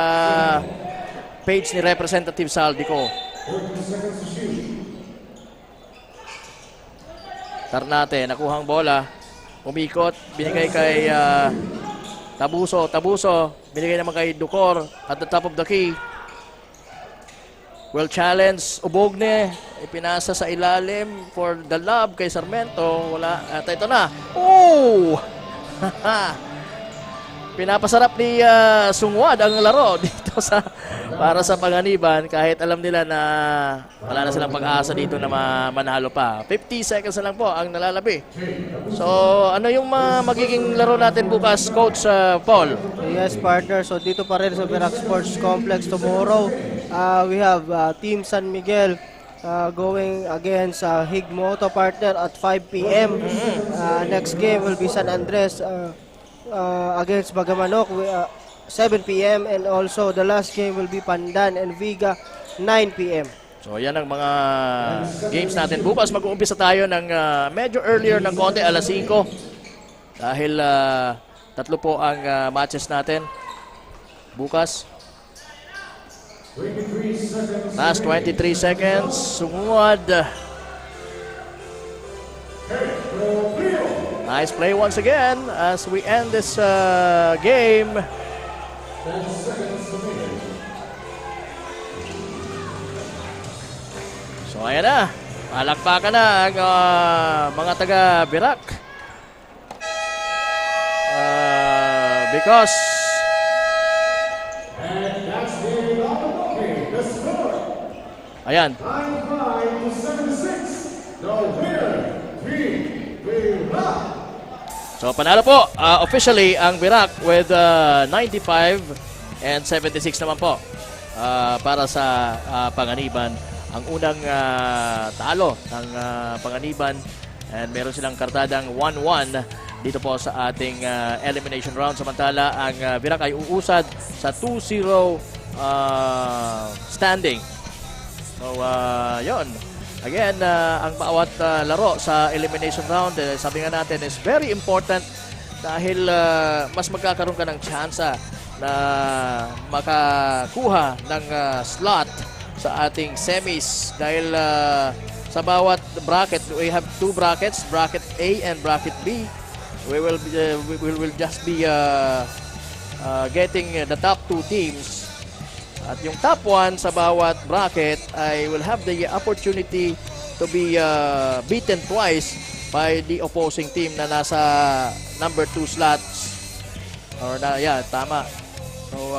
Speaker 2: page ni Representative Saldico. Tarnate, nakuhang bola. Umikot, binigay kay Tabuso. Binigay naman kay Dukor at the top of the key. will challenge Ubogne. Ipinasa sa ilalim for the lob kay Sarmiento. Wala. At ito na. Oh! Pinapasarap ni Sungwad ang laro dito para sa Panganiban kahit alam nila na wala na silang pag-asa dito na manalo pa. 50 seconds na lang po ang nalalabi. So, ano yung magiging laro natin bukas, Coach Paul?
Speaker 3: Yes, partner. So, dito pa rin sa Virac Sports Complex tomorrow, we have Team San Miguel going against Higmoto, partner, at 5 p.m. Next game will be San Andres against Bagamanok, 7 p.m. and also the last game will be Pandan and Viga, 9 p.m.
Speaker 2: So yan ang mga games natin. Bukas mag-uumpisa tayo ng medyo earlier ng konti, alas 5. Dahil 3 po ang matches natin bukas. Last 23 seconds. Sumungad. Nice play once again as we end this game. So ayan na. Palakpakan na ang mga taga Virac. Because ayan. So panalo po officially ang Virac with 95 and 76 naman po para sa Panganiban. Ang unang talo ng Panganiban, and meron silang kartadang 1-1 dito po sa ating elimination round. Samantala ang Virac ay uusad sa 2-0 standing. So yon. Again, ang bawat laro sa elimination round, sabi nga natin, is very important dahil mas magkakaroon ka ng tsansa na makakuha ng slot sa ating semis. Dahil sa bawat bracket, we have 2 brackets, bracket A and bracket B. We will just be getting the top 2 teams. At yung top 1 sa bawat bracket ay will have the opportunity to be beaten twice by the opposing team na nasa number 2 slots. Or tama. So,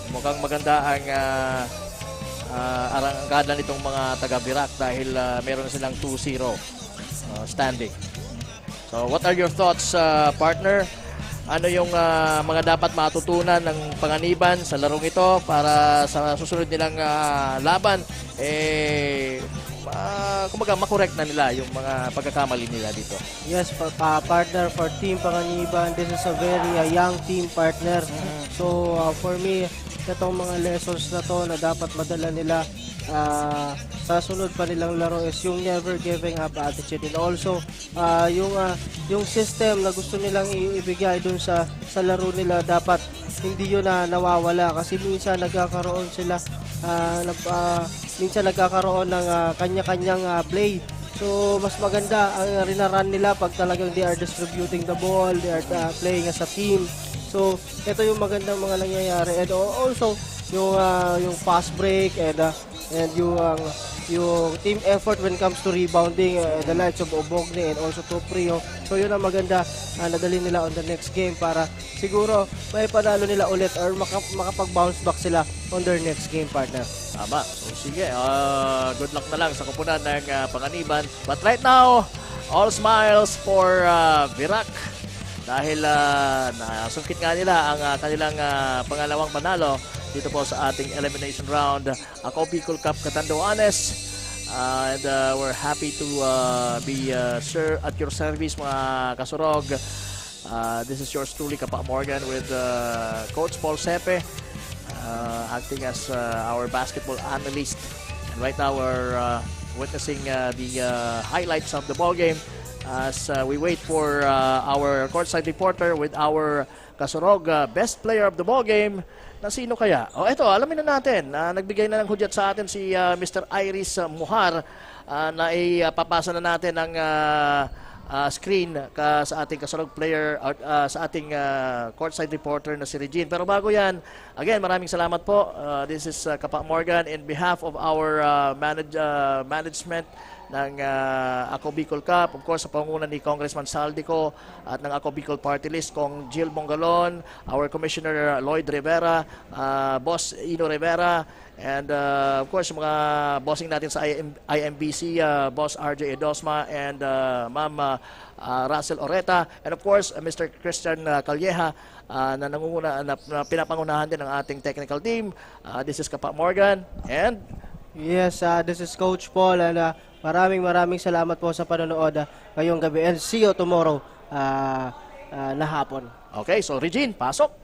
Speaker 2: mukhang maganda ang arangkada nitong mga taga-Virac dahil meron silang 2-0 standing. So, what are your thoughts, partner? Ano yung mga dapat matutunan ng Panganiban sa larong ito para sa susunod nilang laban, kumbaga makorek na nila yung mga pagkakamali nila dito?
Speaker 3: Yes, partner, for Team Panganiban, this is a very young team, partner. So for me, itong mga lessons na to na dapat madala nila sa sunod pa nilang laro is yung never giving up attitude, and also yung system na gusto nilang ibigay dun sa laro nila, dapat hindi yun na nawawala kasi minsan nagkakaroon sila minsan nagkakaroon ng kanya-kanyang play. So mas maganda ang rinaran nila pag talagang they are distributing the ball, they are playing as a team. So ito yung magandang mga nangyayari, and also yung fast break and yung team effort when it comes to rebounding, the likes of Ubogne and also Toprio. So yun ang maganda nadali nila on the next game para siguro may panalo nila ulit or makapag-bounce back sila on their next game, partner.
Speaker 2: Tama. So sige, good luck na lang sa kupunan ng Panganiban. But right now, all smiles for Virac dahil nasungkit nga nila ang kanilang pangalawang panalo dito po sa ating elimination round. Ako Bicol Cup Catanduanes, and we're happy to be at your service, mga kasurog. This is yours truly, Kapa Morgan, with Coach Paul Sepe acting as our basketball analyst. And right now we're witnessing the highlights of the ball game as we wait for our courtside reporter with our kasurog best player of the ball game. Na sino kaya? Eto, alamin na natin. Nagbigay na ng hudyat sa atin si Mr. Iris Muhar na ipapasa na natin ang screen sa ating kasalog player, sa ating courtside reporter na si Regine. Pero bago yan, again, maraming salamat po. This is Kapa Morgan in behalf of our management ng Ako Bicol Cup, of course sa pangunan ni Congressman Saldico at ng Ako Bicol Party List, Kong Jill Bongalon, our Commissioner Lloyd Rivera, Boss Ino Rivera, and of course mga bossing natin sa IMBC, Boss RJ Edosma and Ma'am Russell Oreta, and of course Mr. Christian Calleja na nangunguna na pinapangunahan din ng ating technical team. This is Kapa Morgan and
Speaker 3: yes, this is Coach Paul, and maraming salamat po sa panonood ngayong gabi, and see you tomorrow na hapon.
Speaker 2: Okay, so Regine, pasok.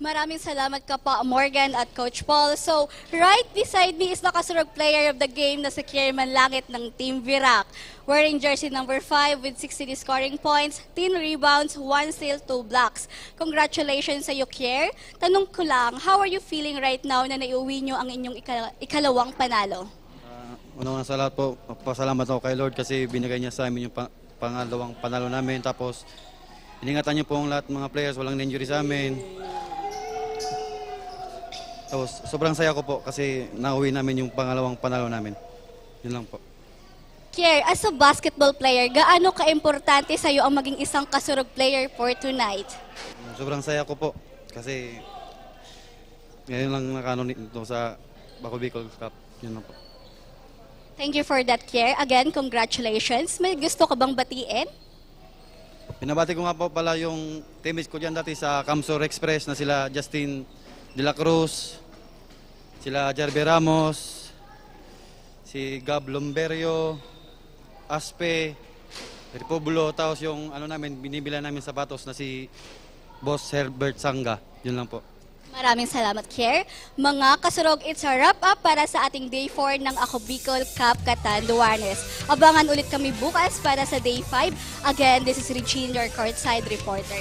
Speaker 4: Maraming salamat Kapa Morgan at Coach Paul. So, right beside me is the kasurog player of the game na si Kier Manlangit ng Team Virac. Wearing jersey number 5 with 60 scoring points, 10 rebounds, 1 steal, 2 blocks. Congratulations sa iyo, Kier. Tanong ko lang, how are you feeling right now na naiuwi nyo ang inyong ikalawang panalo?
Speaker 15: Una sa lahat po, pasalamat ako kay Lord kasi binigay niya sa amin yung pangalawang panalo namin. Tapos, iningatan niyo po ang lahat mga players, walang injury sa amin. Tapos, sobrang saya ko po kasi nauwi namin yung pangalawang panalo namin. Yun lang po.
Speaker 4: Kier, as a basketball player, gaano ka-importante sa iyo ang maging isang kasurog player for tonight?
Speaker 15: Sobrang saya ko po kasi ngayon lang nakano nito sa Ako Bicol Cup. Yun lang po.
Speaker 4: Thank you for that, Kier. Again, congratulations. May gusto ka bang batiin?
Speaker 15: Pinabati ko nga po pala yung teammates ko dyan dati sa Camsor Express na sila Justin De La Cruz, sila Jarve Ramos, si Gab Lomberio, Aspe, Republio, tapos yung namin, binibila namin sapatos na si Boss Herbert Sanga. Yun lang po.
Speaker 4: Maraming salamat, Kier. Mga kasurog, it's a wrap-up para sa ating Day 4 ng Ako Bicol Cup Catanduanes. Abangan ulit kami bukas para sa Day 5. Again, this is Regine, your courtside reporter.